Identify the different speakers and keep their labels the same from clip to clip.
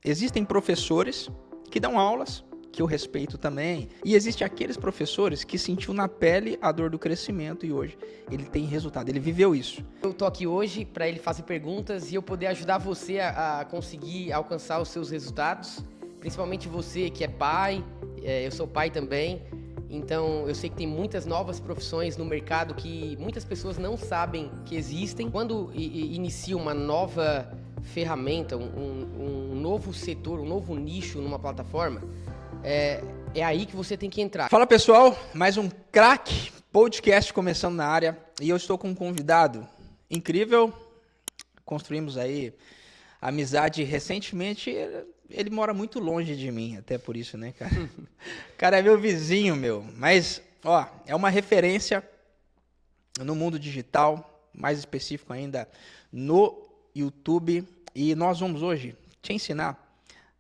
Speaker 1: existem professores que dão aulas, que eu respeito também, e existem aqueles professores que sentiu na pele a dor do crescimento e hoje ele tem resultado, ele viveu isso.
Speaker 2: Eu tô aqui hoje para ele fazer perguntas e eu poder ajudar você a conseguir alcançar os seus resultados, principalmente você que é pai, eu sou pai também, então eu sei que tem muitas novas profissões no mercado que muitas pessoas não sabem que existem. Quando inicia uma nova ferramenta, um novo setor, um novo nicho numa plataforma, é aí que você tem que entrar.
Speaker 1: Fala pessoal, mais um Crack Podcast começando na área e eu estou com um convidado incrível, construímos aí amizade recentemente, ele mora muito longe de mim, até por isso, né, cara? O cara é meu vizinho, mas, ó, é uma referência no mundo digital, mais específico ainda no YouTube, e nós vamos hoje te ensinar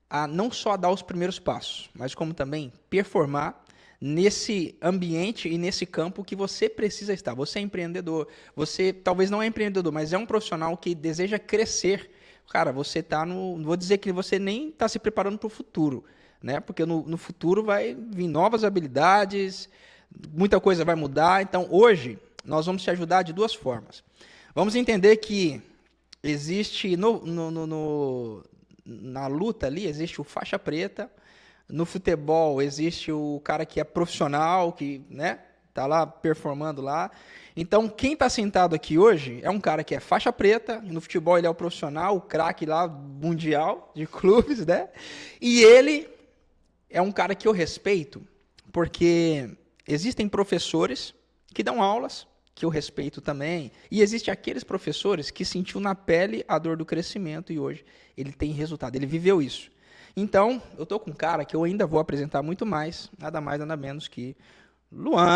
Speaker 1: a não só dar os primeiros passos, mas como também performar nesse ambiente e nesse campo que você precisa estar. Você é empreendedor, você talvez não é empreendedor, mas é um profissional que deseja crescer. Cara, você está no... Não vou dizer que você nem está se preparando para o futuro, né? Porque no futuro vai vir novas habilidades, muita coisa vai mudar. Então, hoje, nós vamos te ajudar de duas formas. Vamos entender que existe na luta ali, existe o faixa preta, no futebol existe o cara que é profissional, que, né, tá lá performando lá. Então, quem tá sentado aqui hoje é um cara que é faixa preta, no futebol ele é o profissional, o craque lá mundial de clubes, né? E ele é um cara que eu respeito, porque existem professores que dão aulas, que eu respeito também, e existem aqueles professores que sentiu na pele a dor do crescimento e hoje ele tem resultado, ele viveu isso. Então, eu tô com um cara que eu ainda vou apresentar muito mais, nada mais, nada menos que Luan!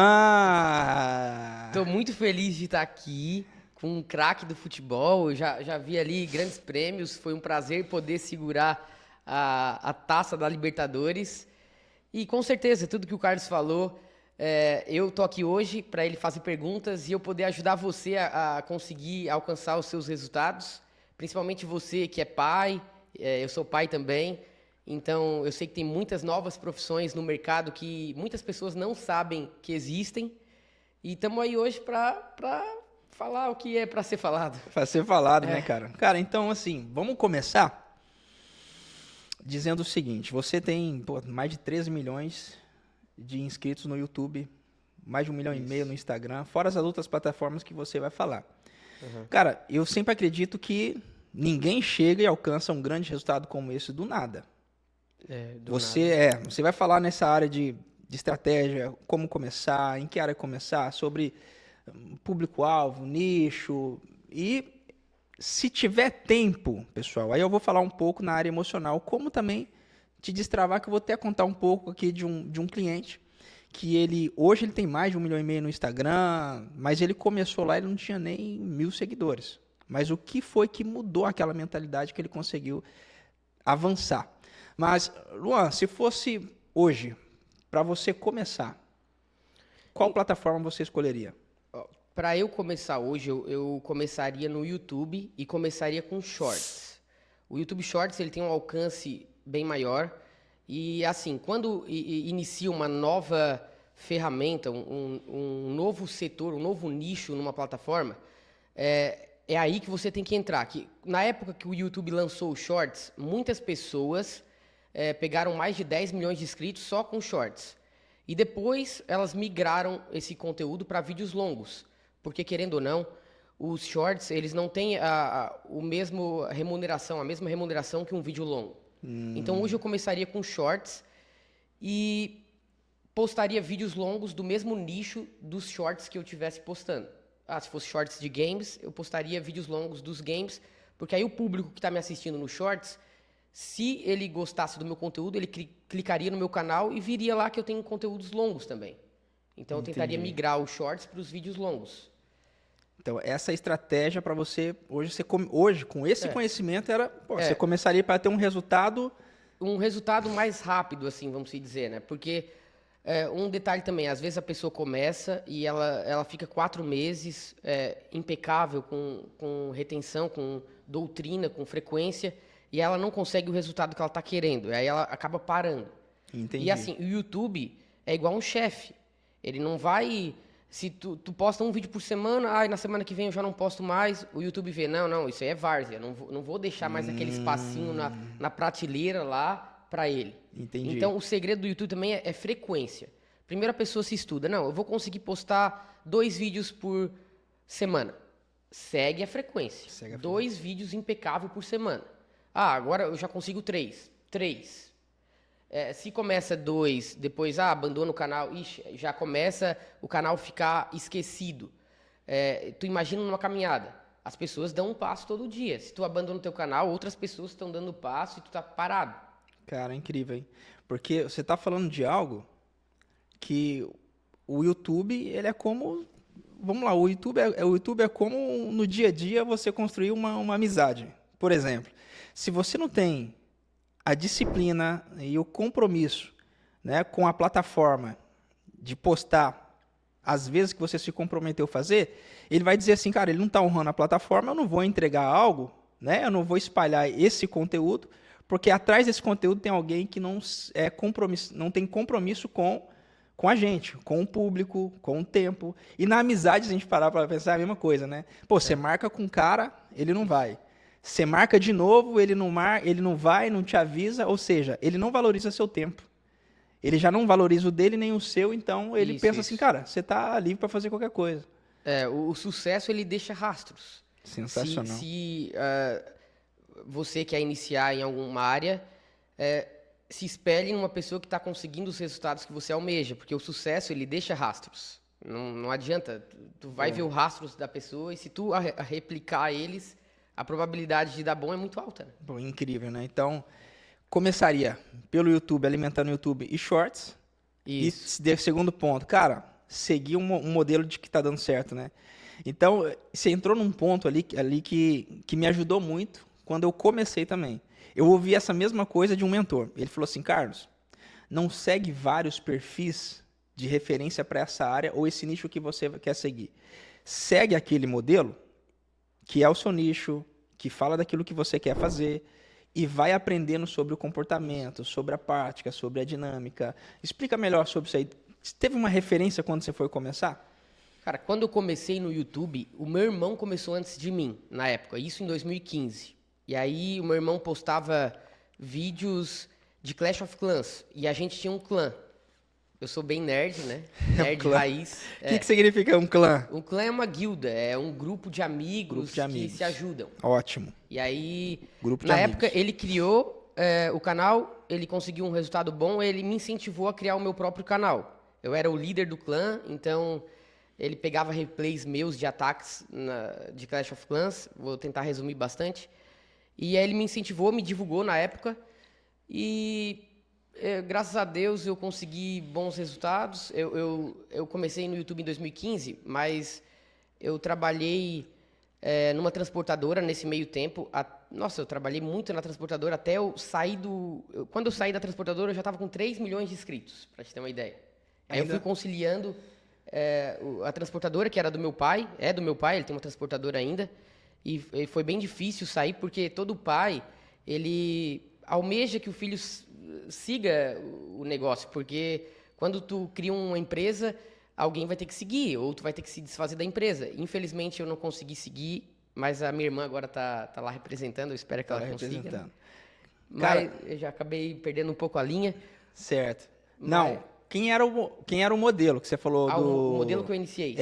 Speaker 2: Tô muito feliz de estar aqui com um craque do futebol, eu já vi ali grandes prêmios, foi um prazer poder segurar a taça da Libertadores, e com certeza, tudo que o Carlos falou, eu tô aqui hoje para ele fazer perguntas e eu poder ajudar você a conseguir alcançar os seus resultados, principalmente você que é pai, eu sou pai também, então eu sei que tem muitas novas profissões no mercado que muitas pessoas não sabem que existem e estamos aí hoje para falar o que é para ser falado.
Speaker 1: Para ser falado, né, cara? Cara, então assim, vamos começar dizendo o seguinte, você tem mais de 13 milhões de inscritos no YouTube, mais de 1,5 milhão no Instagram, fora as outras plataformas que você vai falar. Uhum. Cara, eu sempre acredito que ninguém chega e alcança um grande resultado como esse do nada. Você vai falar nessa área de estratégia, como começar, em que área começar, sobre público-alvo, nicho, e se tiver tempo, pessoal, aí eu vou falar um pouco na área emocional, como também te destravar, que eu vou até contar um pouco aqui de um cliente, que hoje ele tem mais de 1,5 milhão no Instagram, mas ele começou lá, ele não tinha nem 1.000 seguidores. Mas o que foi que mudou aquela mentalidade que ele conseguiu avançar? Mas, Luan, se fosse hoje, para você começar, qual plataforma você escolheria?
Speaker 2: Para eu começar hoje, eu começaria no YouTube e começaria com Shorts. O YouTube Shorts ele tem um alcance bem maior e, assim, quando inicia uma nova ferramenta, um novo setor, um novo nicho numa plataforma, é aí que você tem que entrar. Que, na época que o YouTube lançou o Shorts, muitas pessoas pegaram mais de 10 milhões de inscritos só com Shorts. E depois elas migraram esse conteúdo para vídeos longos. Porque, querendo ou não, os Shorts eles não têm a mesma remuneração que um vídeo longo. Então, hoje eu começaria com Shorts e postaria vídeos longos do mesmo nicho dos Shorts que eu estivesse postando. Se fosse Shorts de games, eu postaria vídeos longos dos games, porque aí o público que está me assistindo no Shorts, se ele gostasse do meu conteúdo, ele clicaria no meu canal e viria lá que eu tenho conteúdos longos também. Então, eu tentaria migrar os Shorts para os vídeos longos.
Speaker 1: Então, essa estratégia para você, hoje, com esse conhecimento, você começaria para ter um resultado...
Speaker 2: Um resultado mais rápido, assim, vamos dizer, né? Porque um detalhe também, às vezes a pessoa começa e ela fica 4 meses impecável com retenção, com doutrina, com frequência, e ela não consegue o resultado que ela está querendo. Aí ela acaba parando.
Speaker 1: Entendi.
Speaker 2: E assim, o YouTube é igual um chefe. Ele não vai... Se tu posta um vídeo por semana, na semana que vem eu já não posto mais, o YouTube vê, não, isso aí é várzea, não vou deixar mais aquele espacinho na prateleira lá para ele.
Speaker 1: Entendi.
Speaker 2: Então, o segredo do YouTube também é frequência. Primeiro a pessoa se estuda, eu vou conseguir postar 2 vídeos por semana. Segue a frequência. 2 vídeos impecável por semana. Agora eu já consigo 3. 3. Se começa 2, depois abandona o canal, já começa o canal ficar esquecido. Tu imagina numa caminhada, as pessoas dão um passo todo dia. Se tu abandona o teu canal, outras pessoas estão dando passo e tu tá parado.
Speaker 1: Cara, é incrível, hein? Porque você tá falando de algo que o YouTube, ele é como... Vamos lá, o YouTube é como no dia a dia você construir uma amizade. Por exemplo, se você não tem a disciplina e o compromisso, né, com a plataforma de postar as vezes que você se comprometeu a fazer, ele vai dizer assim, cara, ele não está honrando a plataforma, eu não vou entregar algo, né, eu não vou espalhar esse conteúdo, porque atrás desse conteúdo tem alguém que não tem compromisso com a gente, com o público, com o tempo. E na amizade, se a gente parar para pensar, é a mesma coisa, né? Pô, você marca com um cara, ele não vai. Você marca de novo, ele não vai, não te avisa, ou seja, ele não valoriza seu tempo. Ele já não valoriza o dele nem o seu, então ele pensa assim, cara, você tá livre para fazer qualquer coisa.
Speaker 2: O sucesso, ele deixa rastros.
Speaker 1: Sensacional.
Speaker 2: Se você quer iniciar em alguma área, se espelhe numa pessoa que está conseguindo os resultados que você almeja, porque o sucesso, ele deixa rastros. Não adianta, tu vai ver os rastros da pessoa e se tu replicar eles, a probabilidade de dar bom é muito alta. Né?
Speaker 1: Bom, incrível, né? Então, começaria pelo YouTube, alimentando o YouTube e Shorts.
Speaker 2: Isso.
Speaker 1: E segundo ponto, cara, seguir um modelo de que tá dando certo, né? Então, você entrou num ponto ali que me ajudou muito quando eu comecei também. Eu ouvi essa mesma coisa de um mentor. Ele falou assim, Carlos, não segue vários perfis de referência para essa área ou esse nicho que você quer seguir. Segue aquele modelo que é o seu nicho, que fala daquilo que você quer fazer e vai aprendendo sobre o comportamento, sobre a prática, sobre a dinâmica. Explica melhor sobre isso aí. Teve uma referência quando você foi começar?
Speaker 2: Cara, quando eu comecei no YouTube, o meu irmão começou antes de mim, na época, isso em 2015. E aí o meu irmão postava vídeos de Clash of Clans, e a gente tinha um clã. Eu sou bem nerd, né? Nerd raiz.
Speaker 1: O que significa um clã?
Speaker 2: Um clã é uma guilda, é um grupo de amigos que se ajudam.
Speaker 1: Ótimo.
Speaker 2: E aí,
Speaker 1: grupo de
Speaker 2: na
Speaker 1: amigos.
Speaker 2: época, ele criou o canal, ele conseguiu um resultado bom, ele me incentivou a criar o meu próprio canal. Eu era o líder do clã, então ele pegava replays meus de ataques de Clash of Clans, vou tentar resumir bastante. E aí ele me incentivou, me divulgou na época, e... graças a Deus eu consegui bons resultados. Eu comecei no YouTube em 2015, mas eu trabalhei numa transportadora nesse meio tempo. Nossa, eu trabalhei muito na transportadora até eu sair quando eu saí da transportadora, eu já estava com 3 milhões de inscritos, para te ter uma ideia. Aí eu fui conciliando a transportadora, que era do meu pai, ele tem uma transportadora ainda, e foi bem difícil sair, porque todo pai, ele almeja que o filho siga o negócio, porque quando tu cria uma empresa, alguém vai ter que seguir, ou tu vai ter que se desfazer da empresa. Infelizmente, eu não consegui seguir, mas a minha irmã agora tá lá representando, eu espero que ela consiga. Né? Mas eu já acabei perdendo um pouco a linha.
Speaker 1: Certo. Não, quem era o modelo que você falou do...
Speaker 2: O modelo que eu iniciei.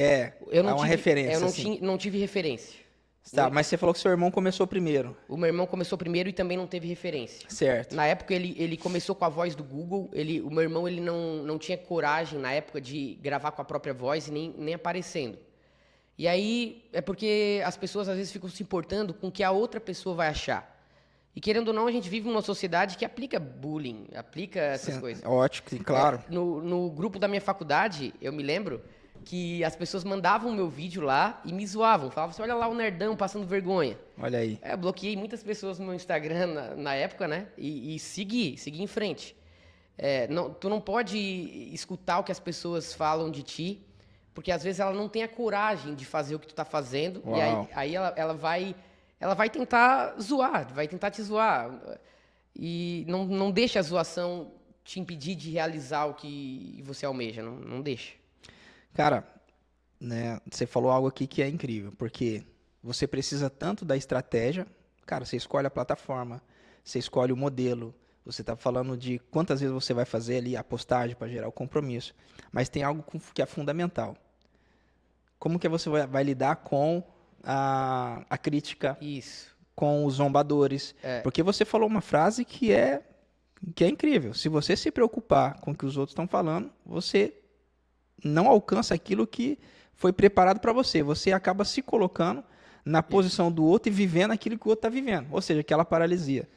Speaker 1: Eu não tive referência.
Speaker 2: Eu não tive referência.
Speaker 1: Tá, mas você falou que seu irmão começou primeiro.
Speaker 2: O meu irmão começou primeiro e também não teve referência.
Speaker 1: Certo.
Speaker 2: Na época, ele começou com a voz do Google. O meu irmão ele não tinha coragem, na época, de gravar com a própria voz e nem aparecendo. E aí, é porque as pessoas, às vezes, ficam se importando com o que a outra pessoa vai achar. E, querendo ou não, a gente vive numa sociedade que aplica bullying, aplica essas coisas.
Speaker 1: Ótimo, claro.
Speaker 2: No grupo da minha faculdade, eu me lembro que as pessoas mandavam o meu vídeo lá e me zoavam. Falavam assim, olha lá o nerdão passando vergonha.
Speaker 1: Olha aí.
Speaker 2: Eu bloqueei muitas pessoas no meu Instagram na época, né? E segui em frente. Tu não pode escutar o que as pessoas falam de ti, porque às vezes ela não tem a coragem de fazer o que tu tá fazendo.
Speaker 1: Uau.
Speaker 2: E aí ela vai ela vai tentar zoar, vai tentar te zoar. E não deixa a zoação te impedir de realizar o que você almeja, não deixa.
Speaker 1: Cara, né, você falou algo aqui que é incrível, porque você precisa tanto da estratégia, cara, você escolhe a plataforma, você escolhe o modelo, você está falando de quantas vezes você vai fazer ali a postagem para gerar o compromisso, mas tem algo que é fundamental. Como que você vai lidar com a crítica,
Speaker 2: Isso.
Speaker 1: com os zombadores? Porque você falou uma frase que é incrível. Se você se preocupar com o que os outros estão falando, você não alcança aquilo que foi preparado para você. Você acaba se colocando na posição do outro e vivendo aquilo que o outro está vivendo. Ou seja, aquela paralisia.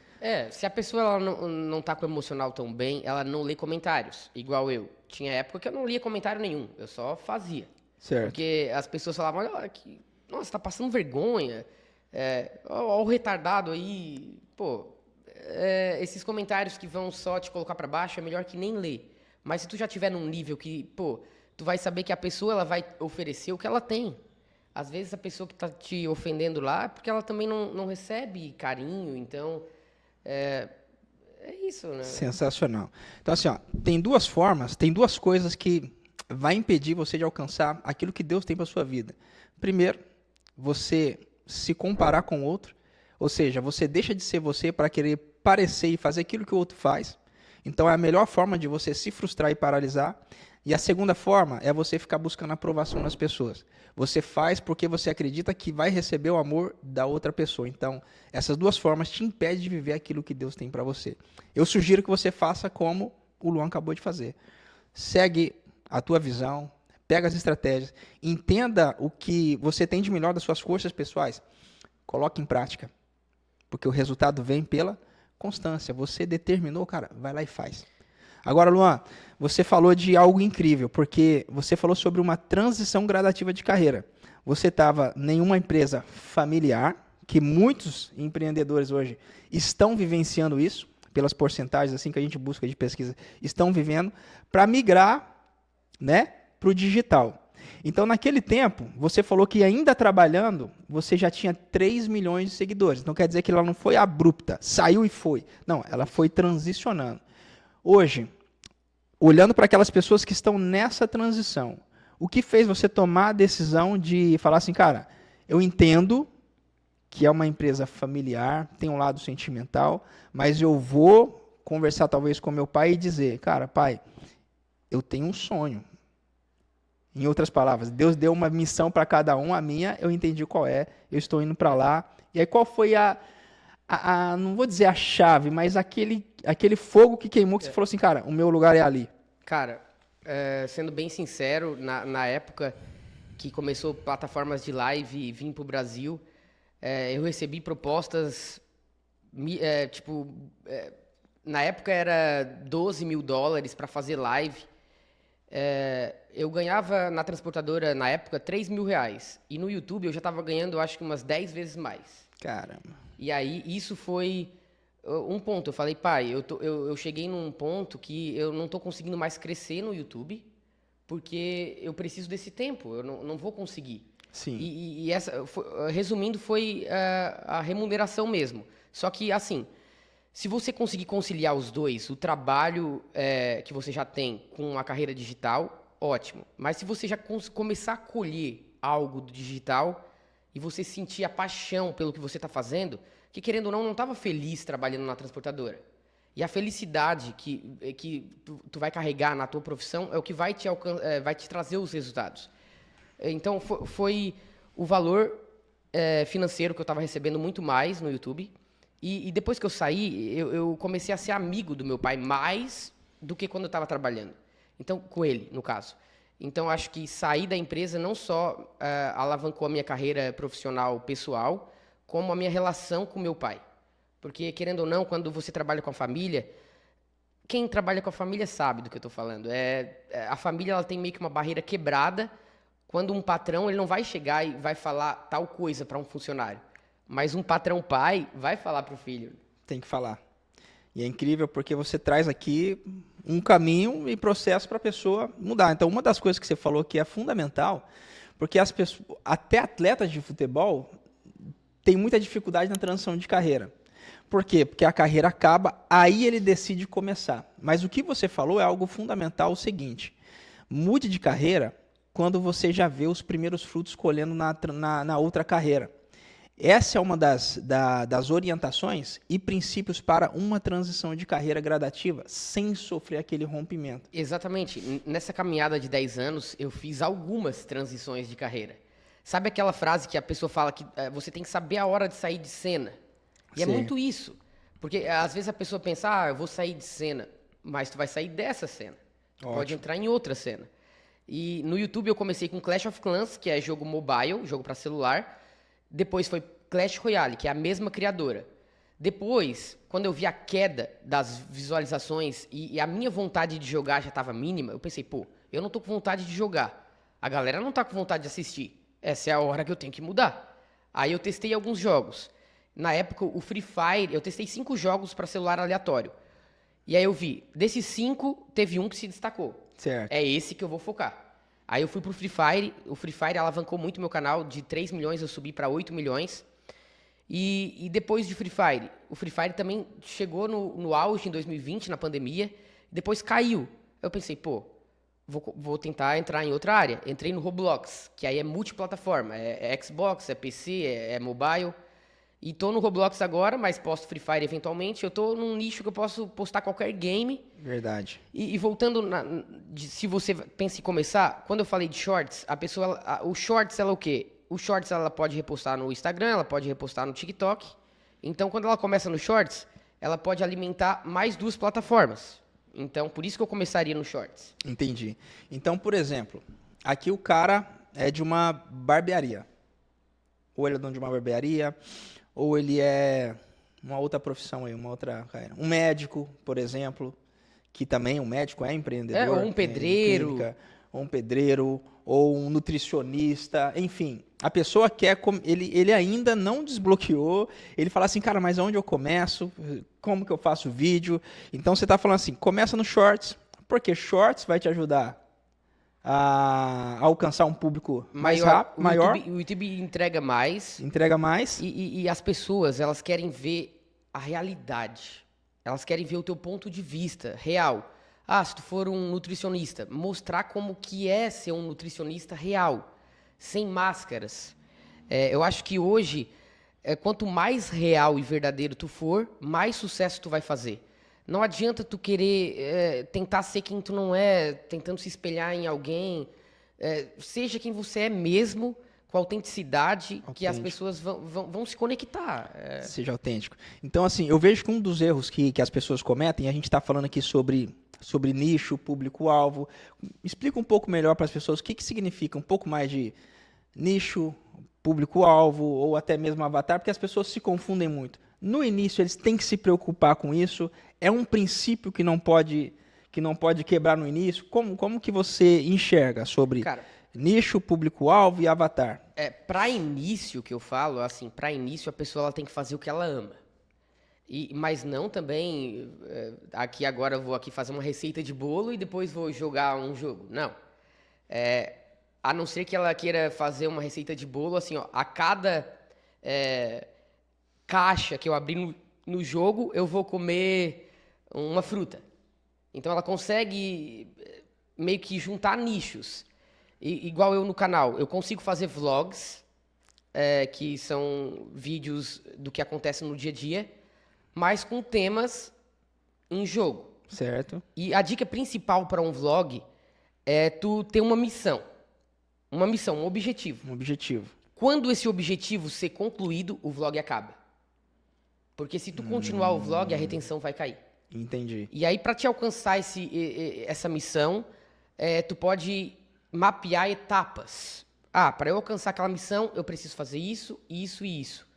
Speaker 2: Se a pessoa ela não tá com o emocional tão bem, ela não lê comentários, igual eu. Tinha época que eu não lia comentário nenhum, eu só fazia.
Speaker 1: Certo.
Speaker 2: Porque as pessoas falavam, olha, nossa, tá passando vergonha, ó o retardado aí, pô, esses comentários que vão só te colocar para baixo é melhor que nem ler. Mas se tu já tiver num nível que, pô, tu vai saber que a pessoa ela vai oferecer o que ela tem. Às vezes a pessoa que tá te ofendendo lá é porque ela também não recebe carinho, então é isso, né?
Speaker 1: Sensacional. Então, assim, ó, tem duas formas, tem duas coisas que vai impedir você de alcançar aquilo que Deus tem para sua vida. Primeiro, você se comparar com o outro, ou seja, você deixa de ser você para querer parecer e fazer aquilo que o outro faz. Então, é a melhor forma de você se frustrar e paralisar. E a segunda forma é você ficar buscando aprovação nas pessoas. Você faz porque você acredita que vai receber o amor da outra pessoa. Então, essas duas formas te impedem de viver aquilo que Deus tem para você. Eu sugiro que você faça como o Luan acabou de fazer. Segue a tua visão, pega as estratégias, entenda o que você tem de melhor das suas forças pessoais, coloque em prática. Porque o resultado vem pela constância. Você determinou, cara, vai lá e faz. Agora, Luan, você falou de algo incrível, porque você falou sobre uma transição gradativa de carreira. Você estava em uma empresa familiar, que muitos empreendedores hoje estão vivenciando isso, pelas porcentagens assim que a gente busca de pesquisa, estão vivendo, para migrar, né, para o digital. Então, naquele tempo, você falou que ainda trabalhando, você já tinha 3 milhões de seguidores. Então, quer dizer que ela não foi abrupta, saiu e foi. Não, ela foi transicionando. Hoje, olhando para aquelas pessoas que estão nessa transição, o que fez você tomar a decisão de falar assim, cara, eu entendo que é uma empresa familiar, tem um lado sentimental, mas eu vou conversar talvez com meu pai e dizer, cara, pai, eu tenho um sonho. Em outras palavras, Deus deu uma missão para cada um, a minha eu entendi qual é, eu estou indo para lá. E aí qual foi não vou dizer a chave, mas aquele fogo que queimou que você falou assim, cara, o meu lugar é ali.
Speaker 2: Cara, sendo bem sincero, na época que começou plataformas de live vir pro Brasil, eu recebi propostas, na época era $12 mil para fazer live. Eu ganhava na transportadora, na época, R$3 mil. E no YouTube eu já estava ganhando, acho que umas 10 vezes mais.
Speaker 1: Caramba.
Speaker 2: E aí, isso foi um ponto. Eu falei, pai, eu cheguei num ponto que eu não estou conseguindo mais crescer no YouTube, porque eu preciso desse tempo, eu não vou conseguir.
Speaker 1: Sim.
Speaker 2: E essa, resumindo, foi a remuneração mesmo. Só que, assim, se você conseguir conciliar os dois, o trabalho que você já tem com a carreira digital, ótimo. Mas se você já começar a colher algo do digital e você sentir a paixão pelo que você está fazendo, que querendo ou não estava feliz trabalhando na transportadora. E a felicidade que tu vai carregar na tua profissão é o que vai te trazer os resultados. Então, foi o valor financeiro que eu estava recebendo muito mais no YouTube. E depois que eu saí, eu comecei a ser amigo do meu pai mais do que quando eu estava trabalhando. Então, com ele, no caso. Então, acho que sair da empresa não só alavancou a minha carreira profissional pessoal, como a minha relação com meu pai. Porque, querendo ou não, quando você trabalha com a família, quem trabalha com a família sabe do que eu estou falando. A família ela tem meio que uma barreira quebrada quando um patrão ele não vai chegar e vai falar tal coisa para um funcionário. Mas um patrão pai vai falar para o filho.
Speaker 1: Tem que falar. E é incrível porque você traz aqui um caminho e processo para a pessoa mudar. Então, uma das coisas que você falou que é fundamental, porque as pessoas, até atletas de futebol tem muita dificuldade na transição de carreira. Por quê? Porque a carreira acaba, aí ele decide começar. Mas o que você falou é algo fundamental, o seguinte: mude de carreira quando você já vê os primeiros frutos colhendo na outra carreira. Essa é uma das orientações e princípios para uma transição de carreira gradativa sem sofrer aquele rompimento.
Speaker 2: Exatamente. Nessa caminhada de 10 anos, eu fiz algumas transições de carreira. Sabe aquela frase que a pessoa fala que você tem que saber a hora de sair de cena? E é
Speaker 1: Sim.
Speaker 2: muito isso. Porque às vezes a pessoa pensa, eu vou sair de cena, mas tu vai sair dessa cena. Tu pode entrar em outra cena. E no YouTube eu comecei com Clash of Clans, que é jogo mobile, jogo para celular. Depois foi Clash Royale, que é a mesma criadora. Depois, quando eu vi a queda das visualizações e a minha vontade de jogar já estava mínima, eu pensei, eu não tô com vontade de jogar. A galera não tá com vontade de assistir. Essa é a hora que eu tenho que mudar. Aí eu testei alguns jogos. Na época, o Free Fire, eu testei 5 jogos para celular aleatório. E aí eu vi, desses 5, teve um que se destacou.
Speaker 1: Certo.
Speaker 2: É esse que eu vou focar. Aí eu fui pro Free Fire, o Free Fire alavancou muito meu canal, de 3 milhões eu subi para 8 milhões. E depois de Free Fire, o Free Fire também chegou no auge em 2020, na pandemia, depois caiu. Eu pensei, vou tentar entrar em outra área. Entrei no Roblox, que aí é multiplataforma, é Xbox, é PC, é mobile. E tô no Roblox agora, mas posto Free Fire eventualmente. Eu tô num nicho que eu posso postar qualquer game.
Speaker 1: Verdade.
Speaker 2: E voltando, se você pensa em começar, quando eu falei de shorts, o shorts ela é o quê? O shorts ela pode repostar no Instagram, ela pode repostar no TikTok. Então, quando ela começa no shorts, ela pode alimentar mais 2 plataformas. Então, por isso que eu começaria no shorts.
Speaker 1: Entendi. Então, por exemplo, aqui o cara é de uma barbearia. Ou ele é dono de uma barbearia, ou ele é uma outra profissão aí, uma outra carreira. Um médico, por exemplo, que também um médico é empreendedor.
Speaker 2: Ou um pedreiro.
Speaker 1: Clínica, ou um pedreiro, ou um nutricionista, enfim. A pessoa quer, ele ainda não desbloqueou, ele fala assim, cara, mas onde eu começo? Como que eu faço vídeo? Então você está falando assim, começa no Shorts, porque Shorts vai te ajudar a alcançar um público mais rápido, maior.
Speaker 2: O YouTube entrega mais.
Speaker 1: Entrega mais.
Speaker 2: E as pessoas, elas querem ver a realidade. Elas querem ver o teu ponto de vista real. Se tu for um nutricionista, mostrar como que é ser um nutricionista real, sem máscaras. Eu acho que hoje, quanto mais real e verdadeiro tu for, mais sucesso tu vai fazer. Não adianta tu querer tentar ser quem tu não é, tentando se espelhar em alguém. Seja quem você é mesmo, com autenticidade, que as pessoas vão se conectar.
Speaker 1: Seja autêntico. Então, assim, eu vejo que um dos erros que as pessoas cometem, a gente está falando aqui sobre nicho, público-alvo. Explica um pouco melhor para as pessoas o que significa um pouco mais de nicho, público-alvo ou até mesmo avatar, porque as pessoas se confundem muito. No início, eles têm que se preocupar com isso. É um princípio que não pode quebrar no início. Como que você enxerga sobre nicho, público-alvo e avatar?
Speaker 2: Para início, que eu falo, assim, para início a pessoa ela tem que fazer o que ela ama. Mas não também, aqui agora eu vou aqui fazer uma receita de bolo e depois vou jogar um jogo. Não. A não ser que ela queira fazer uma receita de bolo, assim, a cada caixa que eu abrir no jogo, eu vou comer uma fruta. Então ela consegue meio que juntar nichos. Igual eu no canal, eu consigo fazer vlogs, que são vídeos do que acontece no dia a dia, mas com temas em jogo.
Speaker 1: Certo.
Speaker 2: E a dica principal para um vlog é tu ter uma missão. Uma missão, um objetivo.
Speaker 1: Um objetivo.
Speaker 2: Quando esse objetivo ser concluído, o vlog acaba. Porque se tu continuar o vlog, a retenção vai cair.
Speaker 1: Entendi.
Speaker 2: E aí, para te alcançar essa missão, tu pode mapear etapas. Para eu alcançar aquela missão, eu preciso fazer isso, isso e isso.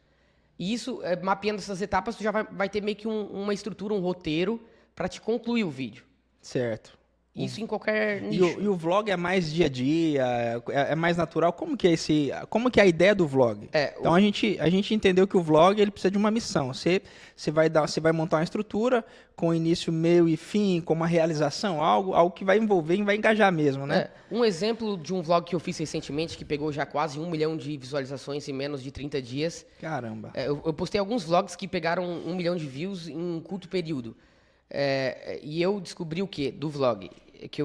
Speaker 2: E isso, mapeando essas etapas, tu já vai ter meio que uma estrutura, um roteiro, para te concluir o vídeo.
Speaker 1: Certo.
Speaker 2: Isso em qualquer
Speaker 1: E
Speaker 2: nicho.
Speaker 1: o vlog é mais dia a dia, é mais natural. Como que é a ideia do vlog? Então a gente entendeu que o vlog ele precisa de uma missão. Você vai montar uma estrutura com início, meio e fim, com uma realização, algo que vai envolver e vai engajar mesmo, né?
Speaker 2: Um exemplo de um vlog que eu fiz recentemente, que pegou já quase 1 milhão de visualizações em menos de 30 dias.
Speaker 1: Caramba.
Speaker 2: Eu postei alguns vlogs que pegaram 1 milhão de views em um curto período. E eu descobri o quê? Do vlog.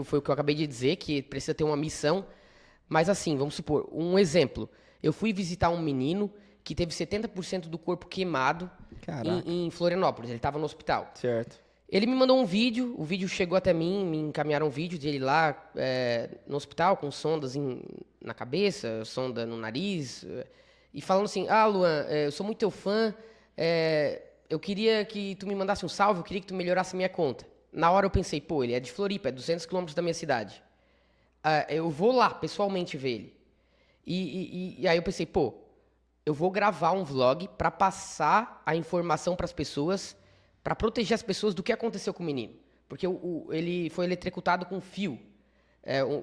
Speaker 2: Foi o que eu acabei de dizer, que precisa ter uma missão. Mas assim, vamos supor, um exemplo. Eu fui visitar um menino que teve 70% do corpo queimado em Florianópolis. Ele estava no hospital.
Speaker 1: Certo.
Speaker 2: Ele me mandou um vídeo, o vídeo chegou até mim, me encaminharam um vídeo dele lá no hospital, com sondas na cabeça, sonda no nariz, e falando assim, Luan, eu sou muito teu fã, eu queria que tu me mandasse um salve, eu queria que tu melhorasse a minha conta. Na hora eu pensei, pô, ele é de Floripa, é 200 quilômetros da minha cidade. Eu vou lá, pessoalmente, ver ele. E aí eu pensei, pô, eu vou gravar um vlog para passar a informação para as pessoas, para proteger as pessoas do que aconteceu com o menino. Porque ele foi eletrocutado com fio.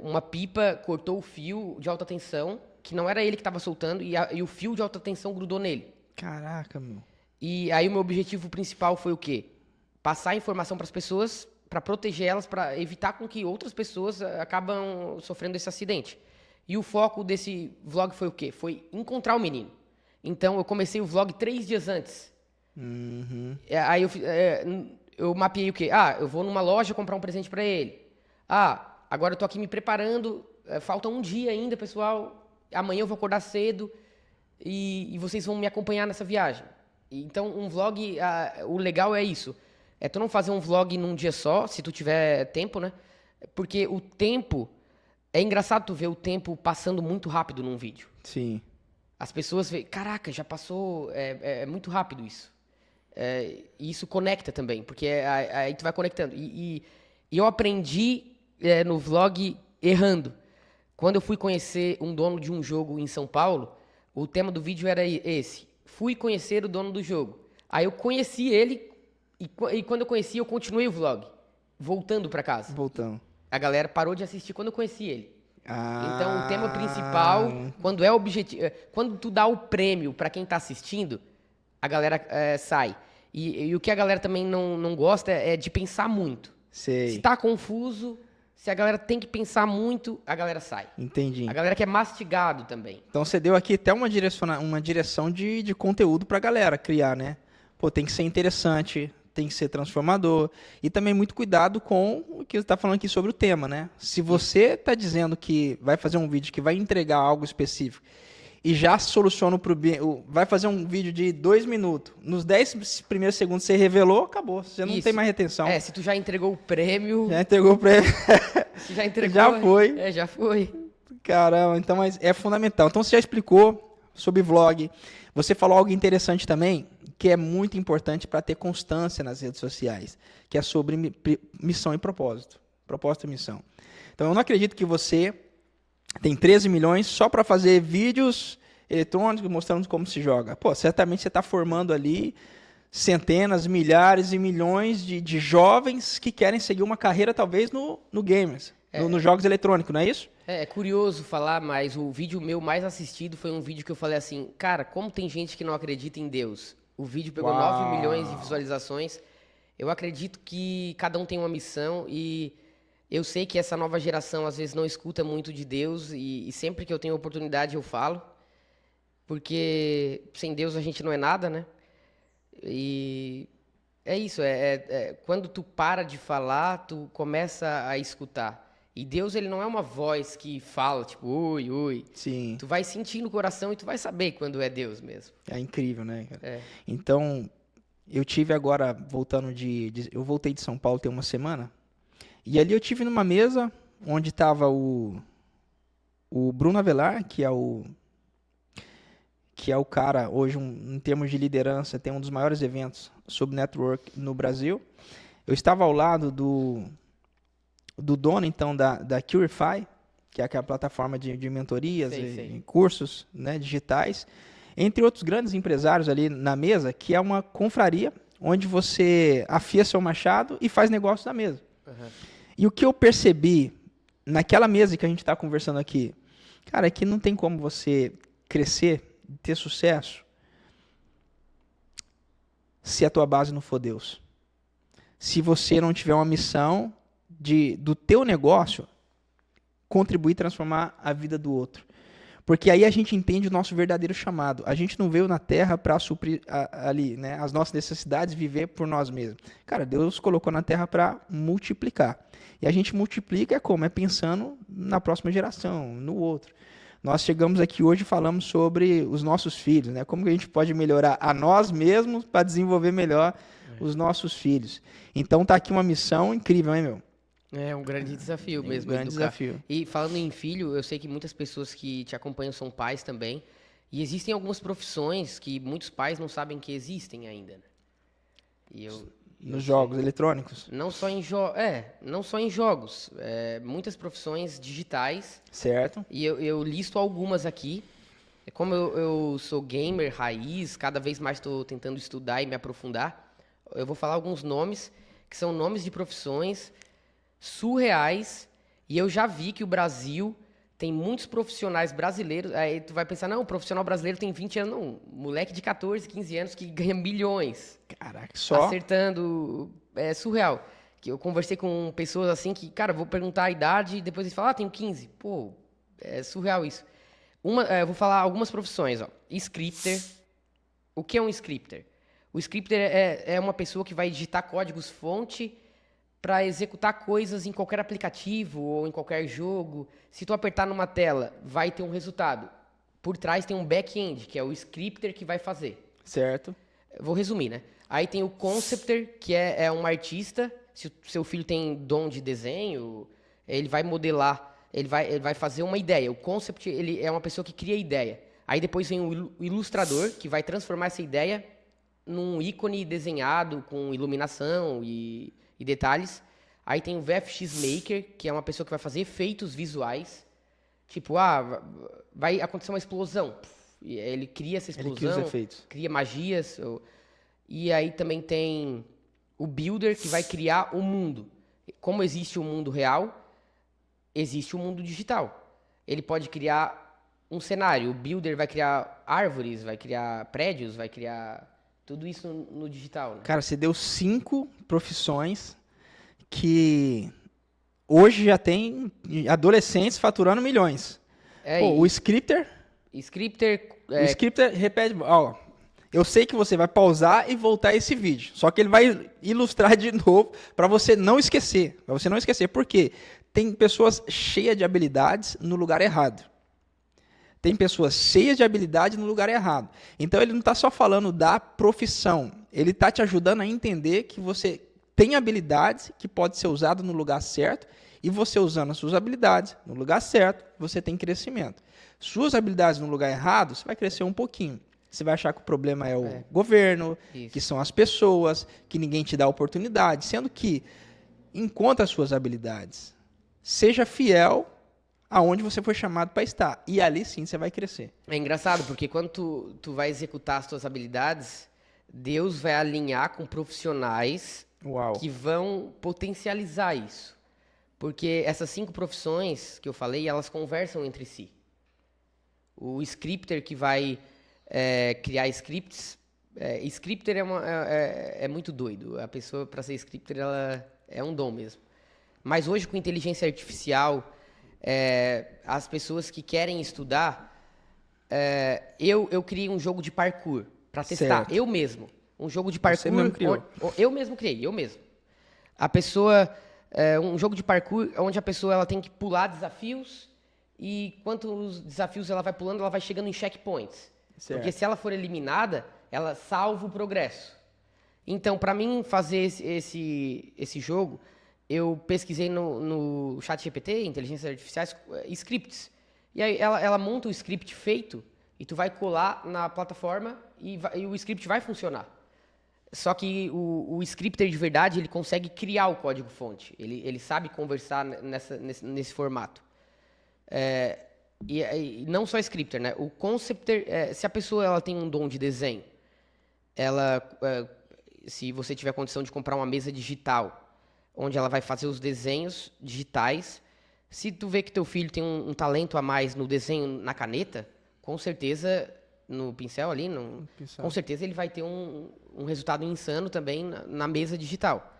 Speaker 2: Uma pipa cortou o fio de alta tensão, que não era ele que estava soltando, e o fio de alta tensão grudou nele.
Speaker 1: Caraca, meu.
Speaker 2: E aí o meu objetivo principal foi o quê? Passar a informação para as pessoas, para proteger elas, para evitar com que outras pessoas acabam sofrendo esse acidente. E o foco desse vlog foi o quê? Foi encontrar o menino. Então eu comecei o vlog 3 dias antes.
Speaker 1: Uhum.
Speaker 2: Aí eu mapeei o quê? Eu vou numa loja comprar um presente para ele. Agora eu tô aqui me preparando, falta um dia ainda, pessoal. Amanhã eu vou acordar cedo e vocês vão me acompanhar nessa viagem. Então um vlog, o legal é isso. Tu não fazer um vlog num dia só, se tu tiver tempo, né? Porque o tempo... É engraçado tu ver o tempo passando muito rápido num vídeo.
Speaker 1: Sim.
Speaker 2: As pessoas veem, caraca, já passou... É muito rápido isso. E isso conecta também, porque aí tu vai conectando. E eu aprendi no vlog errando. Quando eu fui conhecer um dono de um jogo em São Paulo, o tema do vídeo era esse. Fui conhecer o dono do jogo. Aí eu conheci ele... E quando eu conheci, eu continuei o vlog, voltando para casa.
Speaker 1: Voltando.
Speaker 2: A galera parou de assistir quando eu conheci ele. Então, o tema principal, quando é objetivo, quando tu dá o prêmio para quem tá assistindo, a galera sai. E o que a galera também não gosta é de pensar muito.
Speaker 1: Sei.
Speaker 2: Se tá confuso, se a galera tem que pensar muito, a galera sai.
Speaker 1: Entendi.
Speaker 2: A galera quer mastigado também.
Speaker 1: Então você deu aqui até uma direção de conteúdo pra galera criar, né? Pô, tem que ser interessante, tem que ser transformador. E também muito cuidado com o que você está falando aqui sobre o tema, né? Se você está dizendo que vai fazer um vídeo que vai entregar algo específico e já soluciona vai fazer um vídeo de 2 minutos, nos 10 primeiros segundos você revelou, acabou. Você não tem mais retenção.
Speaker 2: Se tu já entregou o prêmio...
Speaker 1: Já entregou o prêmio.
Speaker 2: Se já entregou...
Speaker 1: Já foi.
Speaker 2: Já foi.
Speaker 1: Caramba, então mas é fundamental. Então você já explicou sobre vlog. Você falou algo interessante também, que é muito importante para ter constância nas redes sociais, que é sobre missão e propósito. Propósito e missão. Então, eu não acredito que você tem 13 milhões só para fazer vídeos eletrônicos mostrando como se joga. Pô, certamente você está formando ali centenas, milhares e milhões de jovens que querem seguir uma carreira, talvez, no gamers, nos jogos eletrônicos, não é isso?
Speaker 2: É curioso falar, mas o vídeo meu mais assistido foi um vídeo que eu falei assim, cara, como tem gente que não acredita em Deus? O vídeo pegou 9 milhões de visualizações. Eu acredito que cada um tem uma missão e eu sei que essa nova geração às vezes não escuta muito de Deus e sempre que eu tenho oportunidade eu falo, porque sem Deus a gente não é nada, né? E é isso, quando tu para de falar, tu começa a escutar. E Deus, ele não é uma voz que fala, tipo, ui, ui.
Speaker 1: Sim.
Speaker 2: Tu vai sentir no coração e tu vai saber quando é Deus mesmo.
Speaker 1: É incrível, né, cara? Então, eu tive agora, voltando eu voltei de São Paulo tem uma semana, e ali eu tive numa mesa onde estava o Bruno Avelar, que é o cara, hoje, em termos de liderança, tem um dos maiores eventos sobre network no Brasil. Eu estava ao lado do dono, então, da Curify, que é aquela plataforma de mentorias e cursos, né, digitais, entre outros grandes empresários ali na mesa, que é uma confraria onde você afia seu machado e faz negócio na mesa. Uhum. E o que eu percebi naquela mesa que a gente está conversando aqui, cara, é que não tem como você crescer, ter sucesso, se a tua base não for Deus. Se você não tiver uma missão do teu negócio contribuir e transformar a vida do outro. Porque aí a gente entende o nosso verdadeiro chamado. A gente não veio na Terra para suprir ali, né, as nossas necessidades, viver por nós mesmos. Cara, Deus colocou na Terra para multiplicar. E a gente multiplica como? É pensando na próxima geração, no outro. Nós chegamos aqui hoje e falamos sobre os nossos filhos, né? Como que a gente pode melhorar a nós mesmos para desenvolver melhor os nossos filhos. Então tá aqui uma missão incrível, hein, meu?
Speaker 2: É um grande desafio mesmo.
Speaker 1: Um grande
Speaker 2: educar.
Speaker 1: desafio.
Speaker 2: E falando em filho, eu sei que muitas pessoas que te acompanham são pais também. E existem algumas profissões que muitos pais não sabem que existem ainda. Né?
Speaker 1: Nos jogos eletrônicos?
Speaker 2: Não só em não só em jogos. Muitas profissões digitais.
Speaker 1: Certo.
Speaker 2: E eu listo algumas aqui. Como eu sou gamer raiz, cada vez mais estou tentando estudar e me aprofundar. Eu vou falar alguns nomes, que são nomes de profissões surreais, e eu já vi que o Brasil tem muitos profissionais brasileiros. Aí tu vai pensar, não, o profissional brasileiro tem 20 anos. Não, moleque de 14, 15 anos que ganha milhões.
Speaker 1: Caraca, só
Speaker 2: Acertando. É surreal. Que eu conversei com pessoas assim que, cara, vou perguntar a idade e depois eles falam, tenho 15. Pô, é surreal isso. Eu vou falar algumas profissões, ó. Scripter. O que é um scripter? O scripter é uma pessoa que vai digitar códigos-fonte para executar coisas em qualquer aplicativo ou em qualquer jogo. Se tu apertar numa tela, vai ter um resultado. Por trás tem um back-end, que é o scripter que vai fazer.
Speaker 1: Certo.
Speaker 2: Vou resumir, né? Aí tem o concepter, que é um artista. Se o seu filho tem dom de desenho, ele vai modelar, ele vai fazer uma ideia. O concept, ele é uma pessoa que cria ideia. Aí depois vem o ilustrador, que vai transformar essa ideia num ícone desenhado com iluminação e detalhes. Aí tem o VFX Maker, que é uma pessoa que vai fazer efeitos visuais. Tipo, vai acontecer uma explosão. E ele cria essa explosão,
Speaker 1: Ele cria os efeitos.
Speaker 2: cria magias. E aí também tem o Builder, que vai criar o mundo. Como existe o mundo real, existe o mundo digital. Ele pode criar um cenário. O Builder vai criar árvores, vai criar prédios, vai criar tudo isso no digital. Né?
Speaker 1: Cara, você deu 5 profissões que hoje já tem adolescentes faturando milhões. O scripter...
Speaker 2: Scripter...
Speaker 1: O scripter repete... Ó, eu sei que você vai pausar e voltar esse vídeo. Só que ele vai ilustrar de novo para você não esquecer. Para você não esquecer. Por quê? Tem pessoas cheias de habilidades no lugar errado. Tem pessoas cheias de habilidade no lugar errado. Então, ele não está só falando da profissão. Ele está te ajudando a entender que você tem habilidades que pode ser usado no lugar certo. E você usando as suas habilidades no lugar certo, você tem crescimento. Suas habilidades no lugar errado, você vai crescer um pouquinho. Você vai achar que o problema é o governo, que são as pessoas, que ninguém te dá oportunidade. Sendo que, encontre as suas habilidades. Seja fiel aonde você foi chamado para estar. E ali sim você vai crescer.
Speaker 2: É engraçado, porque quando tu vai executar as tuas habilidades, Deus vai alinhar com profissionais que vão potencializar isso. Porque essas 5 profissões que eu falei, elas conversam entre si. O scripter que vai criar scripts. Scripter é muito doido. A pessoa, para ser scripter, ela é um dom mesmo. Mas hoje, com inteligência artificial, as pessoas que querem estudar, eu criei um jogo de parkour para testar.
Speaker 1: Certo.
Speaker 2: Eu mesmo. Um jogo de parkour.
Speaker 1: Você mesmo criou?
Speaker 2: Eu mesmo criei, eu mesmo. A pessoa... um jogo de parkour onde a pessoa ela tem que pular desafios e quantos desafios ela vai pulando, ela vai chegando em checkpoints.
Speaker 1: Certo.
Speaker 2: Porque se ela for eliminada, ela salva o progresso. Então, para mim fazer esse jogo, eu pesquisei no ChatGPT, inteligências artificiais, scripts. E aí ela monta o script feito e tu vai colar na plataforma e o script vai funcionar. Só que o scripter de verdade, ele consegue criar o código-fonte. Ele sabe conversar nesse formato. E não só scripter, né? O concepter, se a pessoa ela tem um dom de desenho, se você tiver condição de comprar uma mesa digital, onde ela vai fazer os desenhos digitais. Se tu vê que teu filho tem um talento a mais no desenho na caneta, com certeza, no pincel ali, com certeza ele vai ter um resultado insano também na mesa digital.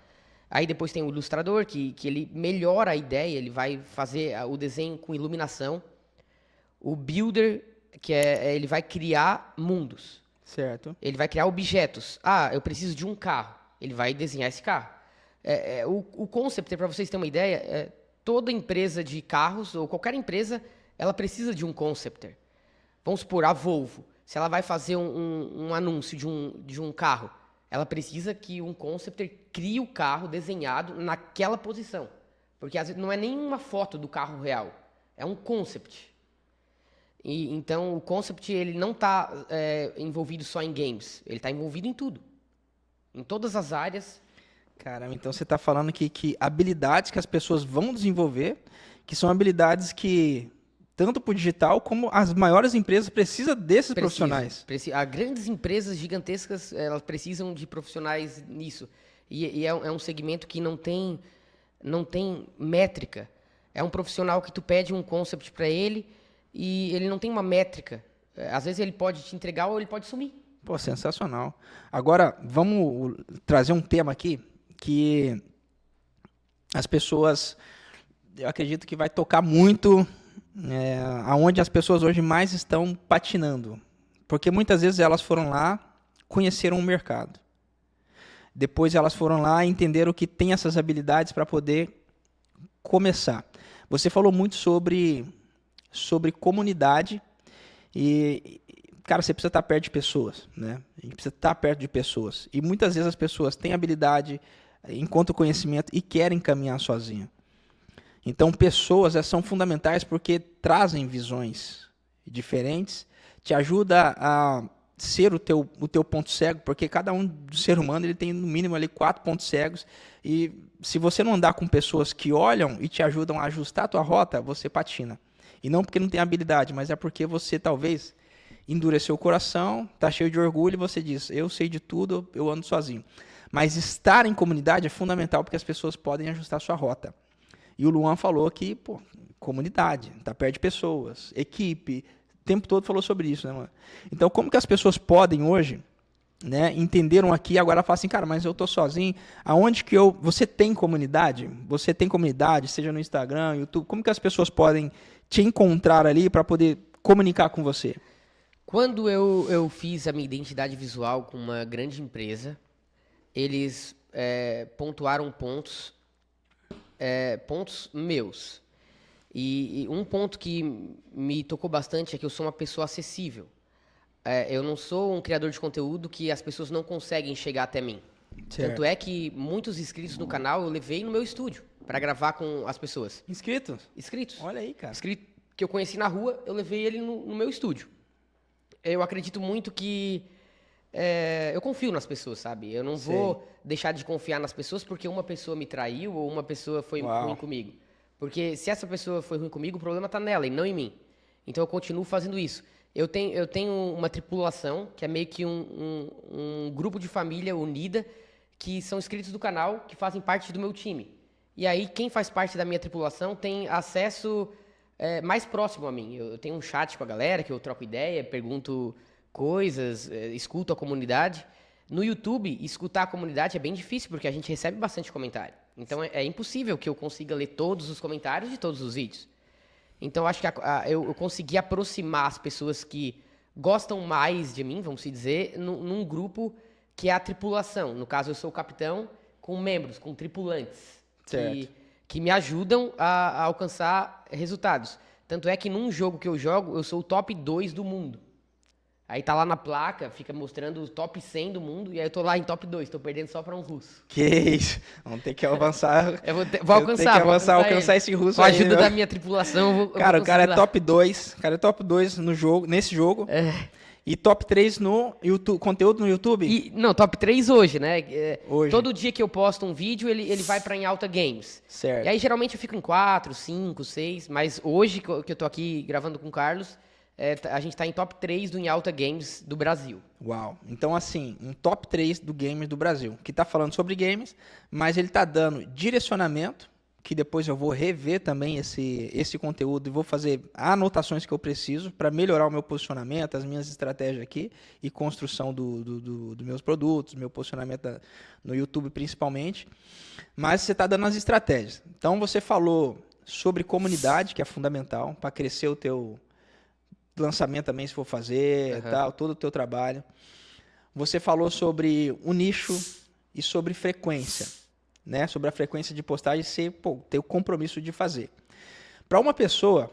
Speaker 2: Aí depois tem o ilustrador, que ele melhora a ideia, ele vai fazer o desenho com iluminação. O builder, ele vai criar mundos.
Speaker 1: Certo.
Speaker 2: Ele vai criar objetos. Eu preciso de um carro. Ele vai desenhar esse carro. O concept, para vocês terem uma ideia, toda empresa de carros, ou qualquer empresa, ela precisa de um concepter. Vamos supor, a Volvo. Se ela vai fazer um anúncio de um carro, ela precisa que um concepter crie o carro desenhado naquela posição. Porque às vezes não é nenhuma foto do carro real. É um concept. Então, o concept ele não está envolvido só em games. Ele está envolvido em tudo. Em todas as áreas.
Speaker 1: Caramba, então você está falando que habilidades que as pessoas vão desenvolver, que são habilidades que, tanto para o digital, como as maiores empresas precisam desses profissionais.
Speaker 2: As grandes empresas gigantescas, elas precisam de profissionais nisso. E é um segmento que não tem métrica. É um profissional que tu pede um concept para ele e ele não tem uma métrica. Às vezes ele pode te entregar ou ele pode sumir.
Speaker 1: Pô, sensacional. Agora, vamos trazer um tema aqui que as pessoas, eu acredito que vai tocar muito aonde as pessoas hoje mais estão patinando. Porque muitas vezes elas foram lá, conheceram o mercado. Depois elas foram lá e entenderam que tem essas habilidades para poder começar. Você falou muito sobre comunidade e, cara, você precisa estar perto de pessoas, né? A gente precisa estar perto de pessoas. E muitas vezes as pessoas têm habilidade enquanto conhecimento e querem caminhar sozinho. Então, pessoas são fundamentais porque trazem visões diferentes, te ajuda a ser o teu ponto cego, porque cada um do ser humano ele tem no mínimo ali 4 pontos cegos, e se você não andar com pessoas que olham e te ajudam a ajustar a tua rota, você patina. E não porque não tem habilidade, mas é porque você talvez endureceu o coração, está cheio de orgulho e você diz, eu sei de tudo, eu ando sozinho. Mas estar em comunidade é fundamental porque as pessoas podem ajustar a sua rota. E o Luan falou que, comunidade, tá perto de pessoas, equipe, o tempo todo falou sobre isso, né, mano? Então, como que as pessoas podem hoje, né, entenderam aqui, agora falam assim, cara, mas eu tô sozinho, aonde que você tem comunidade? Você tem comunidade, seja no Instagram, YouTube, como que as pessoas podem te encontrar ali para poder comunicar com você?
Speaker 2: Quando eu fiz a minha identidade visual com uma grande empresa, eles pontuaram pontos meus. E um ponto que me tocou bastante é que eu sou uma pessoa acessível. Eu não sou um criador de conteúdo que as pessoas não conseguem chegar até mim. Certo. Tanto é que muitos inscritos no canal eu levei no meu estúdio para gravar com as pessoas.
Speaker 1: Inscritos?
Speaker 2: Inscritos.
Speaker 1: Olha aí, cara.
Speaker 2: Inscrito que eu conheci na rua, eu levei ele no meu estúdio. Eu acredito muito que eu confio nas pessoas, sabe? Eu não vou deixar de confiar nas pessoas porque uma pessoa me traiu ou uma pessoa foi ruim comigo. Porque se essa pessoa foi ruim comigo, o problema está nela e não em mim. Então eu continuo fazendo isso. Eu tenho uma tripulação, que é meio que um grupo de família unida, que são inscritos do canal, que fazem parte do meu time. E aí quem faz parte da minha tripulação tem acesso mais próximo a mim. Eu tenho um chat com a galera, que eu troco ideia, pergunto coisas, escuto a comunidade. No YouTube, escutar a comunidade é bem difícil, porque a gente recebe bastante comentário. Então, é impossível que eu consiga ler todos os comentários de todos os vídeos. Então, acho que eu consegui aproximar as pessoas que gostam mais de mim, vamos dizer, num grupo que é a tripulação. No caso, eu sou o capitão com membros, com tripulantes, que me ajudam a alcançar resultados. Tanto é que num jogo que eu jogo, eu sou o top 2 do mundo. Aí tá lá na placa, fica mostrando o top 100 do mundo, e aí eu tô lá em top 2, tô perdendo só pra um russo.
Speaker 1: Que isso, vamos ter que avançar.
Speaker 2: Eu vou alcançar
Speaker 1: esse russo.
Speaker 2: Com a ajuda da minha tripulação,
Speaker 1: Cara, o cara é top 2, no jogo, nesse jogo. E top 3 no YouTube, conteúdo no YouTube?
Speaker 2: Não, top 3 hoje, né?
Speaker 1: Hoje.
Speaker 2: Todo dia que eu posto um vídeo, ele vai pra Em Alta Games.
Speaker 1: Certo.
Speaker 2: E aí, geralmente, eu fico em 4, 5, 6, mas hoje, que eu tô aqui gravando com o Carlos, a gente tá em top 3 do Em Alta Games do Brasil.
Speaker 1: Uau. Então, assim, um top 3 do gamer do Brasil, que tá falando sobre games, mas ele tá dando direcionamento, que depois eu vou rever também esse conteúdo e vou fazer anotações que eu preciso para melhorar o meu posicionamento, as minhas estratégias aqui e construção dos meus produtos, meu posicionamento no YouTube principalmente. Mas você está dando as estratégias. Então você falou sobre comunidade, que é fundamental para crescer o teu lançamento também, se for fazer, tal, todo o teu trabalho. Você falou sobre o nicho e sobre frequência. Né, sobre a frequência de postagem ter o compromisso de fazer. Para uma pessoa,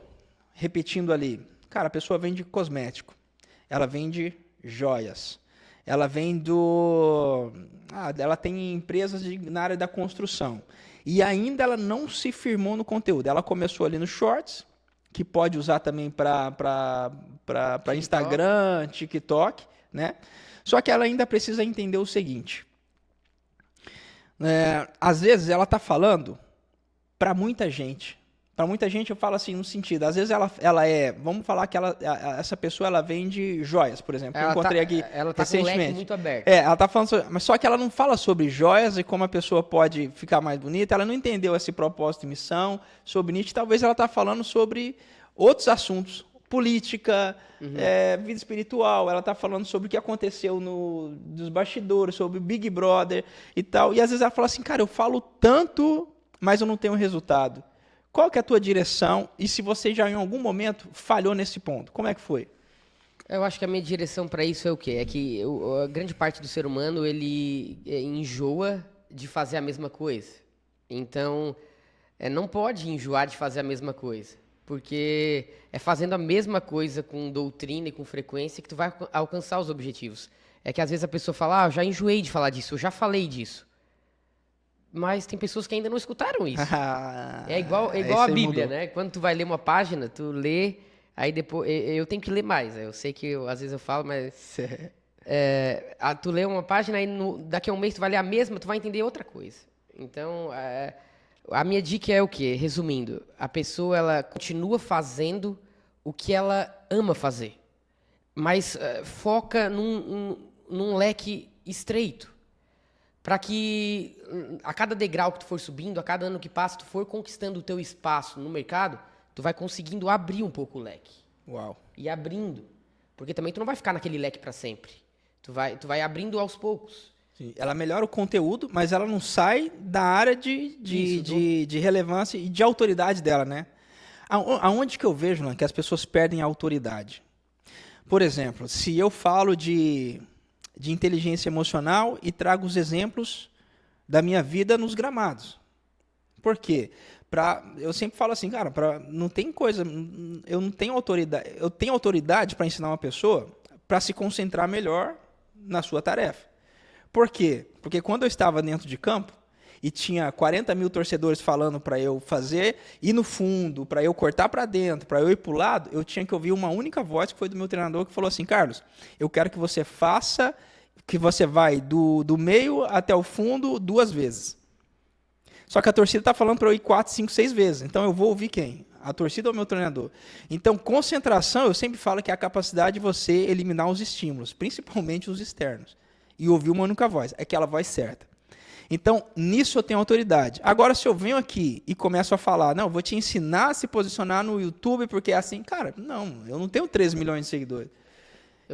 Speaker 1: repetindo ali, cara, a pessoa vende cosmético, ela vende joias, ela ela tem empresas na área da construção e ainda ela não se firmou no conteúdo. Ela começou ali no Shorts, que pode usar também para Instagram, TikTok, né? Só que ela ainda precisa entender o seguinte. Às vezes ela está falando para muita gente. Para muita gente eu falo assim no sentido, às vezes vamos falar que essa pessoa ela vende joias, por exemplo. Eu encontrei aqui
Speaker 2: ela tá
Speaker 1: recentemente.
Speaker 2: Com o leque muito aberto.
Speaker 1: Ela tá falando sobre, mas só que ela não fala sobre joias e como a pessoa pode ficar mais bonita. Ela não entendeu esse propósito e missão sobre nicho. Talvez ela tá falando sobre outros assuntos. Política, vida espiritual, ela tá falando sobre o que aconteceu dos bastidores, sobre o Big Brother e tal. E às vezes ela fala assim, cara, eu falo tanto, mas eu não tenho resultado. Qual que é a tua direção? E se você já em algum momento falhou nesse ponto, como é que foi?
Speaker 2: Eu acho que a minha direção para isso é o quê? É que a grande parte do ser humano, ele enjoa de fazer a mesma coisa. Então, não pode enjoar de fazer a mesma coisa. Porque é fazendo a mesma coisa com doutrina e com frequência que tu vai alcançar os objetivos. É que às vezes a pessoa fala, eu já enjoei de falar disso, eu já falei disso. Mas tem pessoas que ainda não escutaram isso. É igual a Bíblia, né? Quando tu vai ler uma página, tu lê, aí depois... Eu tenho que ler mais, eu sei que às vezes eu falo, mas... tu lê uma página, aí daqui a um mês tu vai ler a mesma, tu vai entender outra coisa. Então... A minha dica é o quê? Resumindo, a pessoa ela continua fazendo o que ela ama fazer, mas foca num leque estreito, para que a cada degrau que tu for subindo, a cada ano que passa, tu for conquistando o teu espaço no mercado, tu vai conseguindo abrir um pouco o leque.
Speaker 1: Uau.
Speaker 2: E abrindo, porque também tu não vai ficar naquele leque para sempre. Tu vai abrindo aos poucos.
Speaker 1: Ela melhora o conteúdo, mas ela não sai da área de relevância e de autoridade dela, né? Aonde que eu vejo, né, que as pessoas perdem a autoridade? Por exemplo, se eu falo de inteligência emocional e trago os exemplos da minha vida nos gramados. Por quê? Eu sempre falo assim, cara, não tem coisa, eu não tenho autoridade, eu tenho autoridade para ensinar uma pessoa para se concentrar melhor na sua tarefa. Por quê? Porque quando eu estava dentro de campo e tinha 40 mil torcedores falando para eu fazer, ir no fundo, para eu cortar para dentro, para eu ir para o lado, eu tinha que ouvir uma única voz que foi do meu treinador que falou assim, Carlos, eu quero que você faça, que você vai do meio até o fundo 2 vezes. Só que a torcida está falando para eu ir 4, 5, 6 vezes. Então eu vou ouvir quem? A torcida ou o meu treinador? Então, concentração, eu sempre falo que é a capacidade de você eliminar os estímulos, principalmente os externos. E ouvir uma única voz, é aquela voz certa. Então, nisso eu tenho autoridade. Agora, se eu venho aqui e começo a falar, não, vou te ensinar a se posicionar no YouTube, porque é assim, cara, não, eu não tenho 13 milhões de seguidores.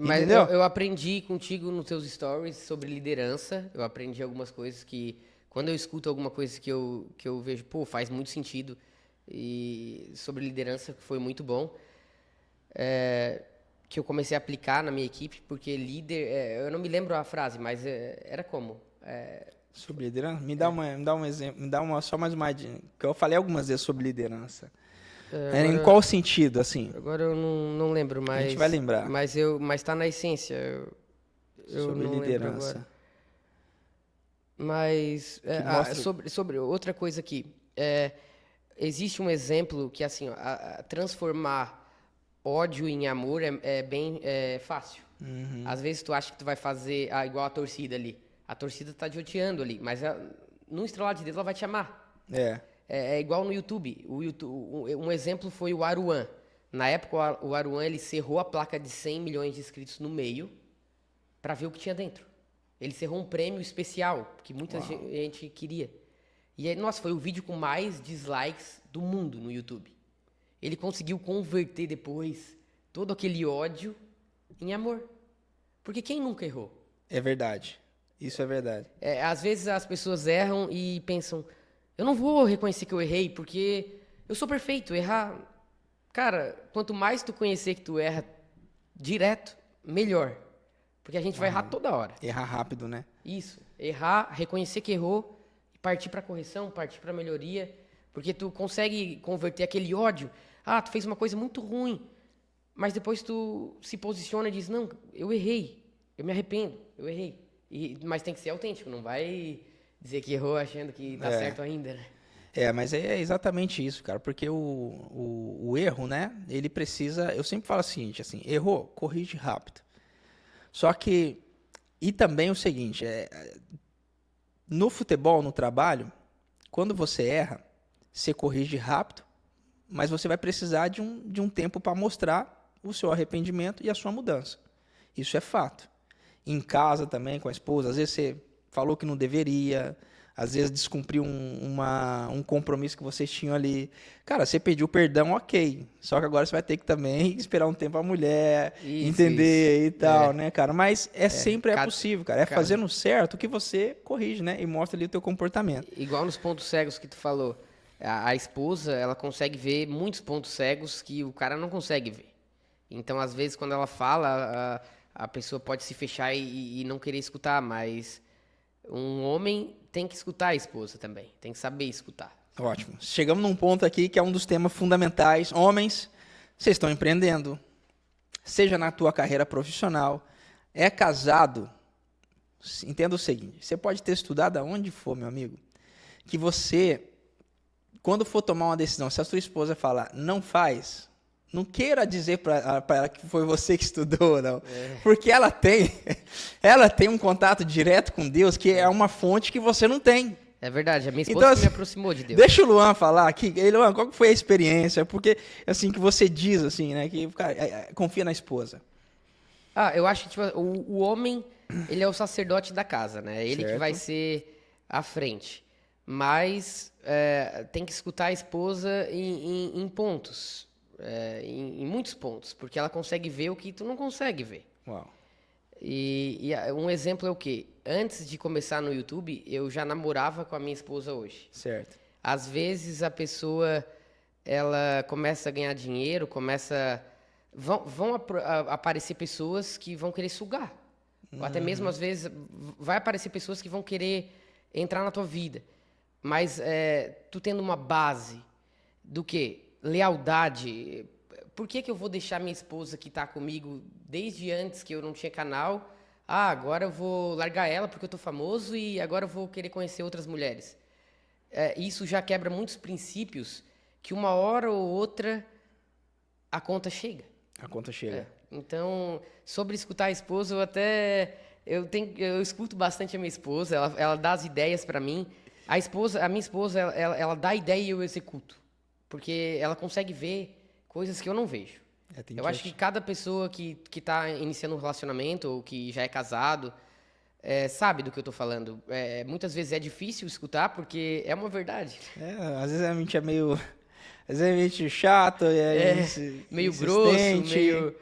Speaker 2: Mas eu aprendi contigo nos teus stories sobre liderança, eu aprendi algumas coisas que, quando eu escuto alguma coisa que eu vejo, faz muito sentido, e sobre liderança, que foi muito bom. Que eu comecei a aplicar na minha equipe, porque líder... eu não me lembro a frase, mas era como?
Speaker 1: Sobre liderança? Me dá um exemplo, só mais uma dica, que eu falei algumas vezes sobre liderança. Em qual sentido, assim?
Speaker 2: Agora eu não lembro, mas...
Speaker 1: A gente vai lembrar.
Speaker 2: Mas tá na essência. Eu
Speaker 1: sobre
Speaker 2: não
Speaker 1: liderança.
Speaker 2: Mas, sobre outra coisa aqui. Existe um exemplo que, assim, transformar ódio em amor é bem fácil.
Speaker 1: Uhum.
Speaker 2: Às vezes tu acha que tu vai fazer igual a torcida ali. A torcida tá te odiando ali, mas no estralar de dedo ela vai te amar. É igual no YouTube. Um exemplo foi o Aruan. Na época, o Aruan, ele cerrou a placa de 100 milhões de inscritos no meio para ver o que tinha dentro. Ele cerrou um prêmio especial, que muita gente queria. E aí, nossa, foi o vídeo com mais dislikes do mundo no YouTube. Ele conseguiu converter depois todo aquele ódio em amor. Porque quem nunca errou?
Speaker 1: É verdade. Isso é verdade.
Speaker 2: Às vezes as pessoas erram e pensam, eu não vou reconhecer que eu errei, porque eu sou perfeito. Errar... Cara, quanto mais tu conhecer que tu erra direto, melhor. Porque a gente vai errar toda hora.
Speaker 1: Errar rápido, né?
Speaker 2: Isso. Errar, reconhecer que errou, partir para correção, partir para melhoria. Porque tu consegue converter aquele ódio. Ah, tu fez uma coisa muito ruim. Mas depois tu se posiciona e diz, não, eu errei. Eu me arrependo, eu errei. Mas tem que ser autêntico, não vai dizer que errou achando que tá certo ainda, né?
Speaker 1: Mas é exatamente isso, cara, porque o erro, né, ele precisa, eu sempre falo o seguinte, assim, errou, corrige rápido. Só que, e também o seguinte, no futebol, no trabalho, quando você erra, você corrige rápido, mas você vai precisar de um tempo para mostrar o seu arrependimento e a sua mudança. Isso é fato. Em casa também, com a esposa, às vezes você falou que não deveria, às vezes descumpriu um compromisso que vocês tinham ali. Cara, você pediu perdão, ok. Só que agora você vai ter que também esperar um tempo a mulher entender e tal, né, cara? Mas sempre possível, cara. Fazendo certo que você corrige, né? E mostra ali o teu comportamento.
Speaker 2: Igual nos pontos cegos que tu falou. A esposa, ela consegue ver muitos pontos cegos que o cara não consegue ver. Então, às vezes, quando ela fala, a pessoa pode se fechar e não querer escutar, mas um homem tem que escutar a esposa também, tem que saber escutar.
Speaker 1: Ótimo. Chegamos num ponto aqui que é um dos temas fundamentais. Homens, vocês estão empreendendo, seja na tua carreira profissional, é casado, entenda o seguinte, você pode ter estudado aonde for, meu amigo, que você, quando for tomar uma decisão, se a sua esposa falar, não faz, não queira dizer para ela que foi você que estudou, não. Porque ela tem um contato direto com Deus, que é uma fonte que você não tem.
Speaker 2: É verdade, a minha esposa que me aproximou de Deus.
Speaker 1: Deixa o Luan falar aqui. Luan, qual foi a experiência? Porque, assim, que você diz, assim, né, que cara, confia na esposa.
Speaker 2: Eu acho que tipo, o homem, ele é o sacerdote da casa, né? Ele que vai ser à frente. Mas tem que escutar a esposa em pontos. Em muitos pontos, porque ela consegue ver o que tu não consegue ver.
Speaker 1: Uau.
Speaker 2: E um exemplo é o quê? Antes de começar no YouTube, eu já namorava com a minha esposa hoje.
Speaker 1: Certo.
Speaker 2: Às vezes a pessoa, ela começa a ganhar dinheiro, vão aparecer pessoas que vão querer sugar. Ou até mesmo, às vezes, vai aparecer pessoas que vão querer entrar na tua vida. Mas tu tendo uma base do quê? Lealdade. Por que eu vou deixar minha esposa que está comigo desde antes que eu não tinha canal? Agora eu vou largar ela porque eu tô famoso e agora eu vou querer conhecer outras mulheres. Isso já quebra muitos princípios que uma hora ou outra a conta chega.
Speaker 1: A conta chega.
Speaker 2: Então, sobre escutar a esposa, eu escuto bastante a minha esposa, ela dá as ideias para mim. A minha esposa, ela dá a ideia e eu executo. Porque ela consegue ver coisas que eu não vejo. Eu acho que cada pessoa que está iniciando um relacionamento ou que já é casado sabe do que eu estou falando. Muitas vezes é difícil escutar porque é uma verdade.
Speaker 1: Às vezes a gente é meio... Às vezes é meio chato,
Speaker 2: meio grosso, meio...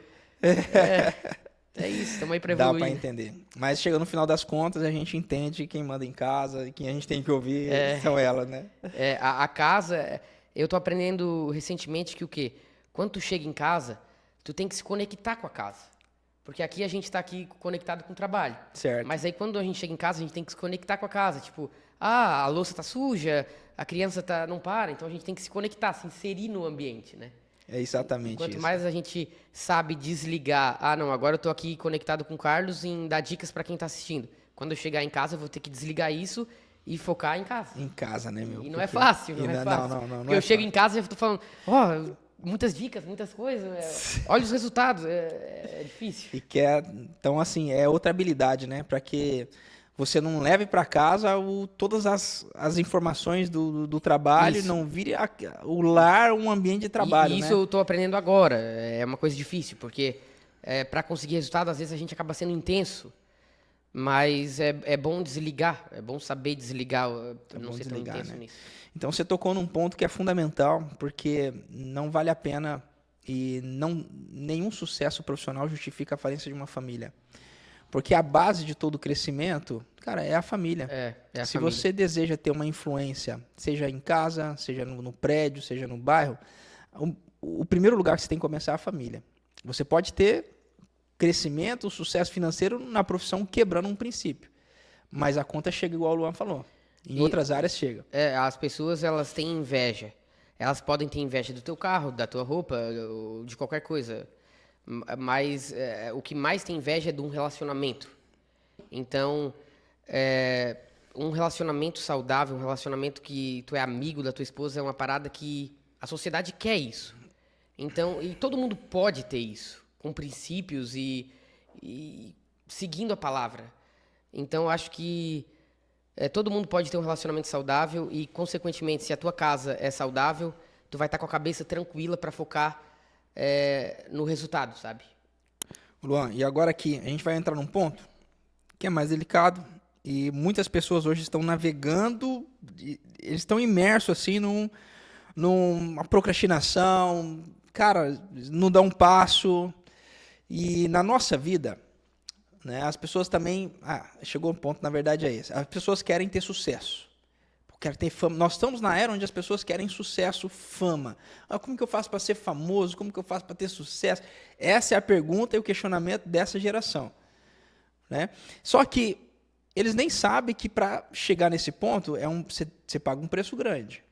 Speaker 2: É isso, estamos aí para evoluir.
Speaker 1: Dá para entender. Mas chega no final das contas, a gente entende quem manda em casa e quem a gente tem que ouvir são elas, né?
Speaker 2: A casa... Eu tô aprendendo recentemente que o quê? Quando tu chega em casa, tu tem que se conectar com a casa. Porque aqui a gente tá aqui conectado com o trabalho.
Speaker 1: Certo.
Speaker 2: Mas aí quando a gente chega em casa, a gente tem que se conectar com a casa. Tipo, a louça tá suja, a criança não para. Então a gente tem que se conectar, se inserir no ambiente, né?
Speaker 1: É exatamente isso.
Speaker 2: Quanto mais a gente sabe desligar, não, agora eu tô aqui conectado com o Carlos em dar dicas para quem tá assistindo. Quando eu chegar em casa, eu vou ter que desligar isso e focar em casa.
Speaker 1: Em casa, né, meu?
Speaker 2: E não é fácil, não é fácil.
Speaker 1: Não
Speaker 2: Porque eu chego em casa e eu tô falando, muitas dicas, muitas coisas, olha os resultados, é difícil.
Speaker 1: Então, assim, é outra habilidade, né? Para que você não leve para casa todas as informações do trabalho,
Speaker 2: Isso.
Speaker 1: não vire o lar um ambiente de trabalho,
Speaker 2: E isso
Speaker 1: né?
Speaker 2: eu tô aprendendo agora. É uma coisa difícil, porque para conseguir resultado, às vezes a gente acaba sendo intenso. Mas é bom desligar, é bom saber desligar, não
Speaker 1: bom
Speaker 2: ser tão
Speaker 1: desligar,
Speaker 2: intenso
Speaker 1: né?
Speaker 2: nisso.
Speaker 1: Então você tocou num ponto que é fundamental, porque não vale a pena e nenhum sucesso profissional justifica a falência de uma família. Porque a base de todo crescimento, cara, é a família.
Speaker 2: É a
Speaker 1: Se
Speaker 2: família.
Speaker 1: você deseja ter uma influência, seja em casa, seja no prédio, seja no bairro, o primeiro lugar que você tem que começar é a família. Você pode ter crescimento, sucesso financeiro na profissão quebrando um princípio, mas a conta chega igual o Luan falou. Em outras áreas chega.
Speaker 2: As pessoas, elas têm inveja. Elas podem ter inveja do teu carro, da tua roupa, ou de qualquer coisa. Mas o que mais tem inveja é de um relacionamento. Então, um relacionamento saudável, um relacionamento que tu é amigo da tua esposa, é uma parada que a sociedade quer isso. Então, e todo mundo pode ter isso, com princípios e seguindo a palavra. Então, eu acho que todo mundo pode ter um relacionamento saudável e, consequentemente, se a tua casa é saudável, tu vai estar com a cabeça tranquila para focar no resultado, sabe?
Speaker 1: Luan, e agora aqui, a gente vai entrar num ponto que é mais delicado e muitas pessoas hoje estão navegando, eles estão imersos assim numa procrastinação, cara, não dá um passo. E na nossa vida, né, as pessoas também, chegou um ponto, na verdade é esse, as pessoas querem ter sucesso, querem ter fama. Nós estamos na era onde as pessoas querem sucesso, fama. Como que eu faço para ser famoso? Como que eu faço para ter sucesso? Essa é a pergunta e o questionamento dessa geração, né? Só que eles nem sabem que para chegar nesse ponto você paga um preço grande.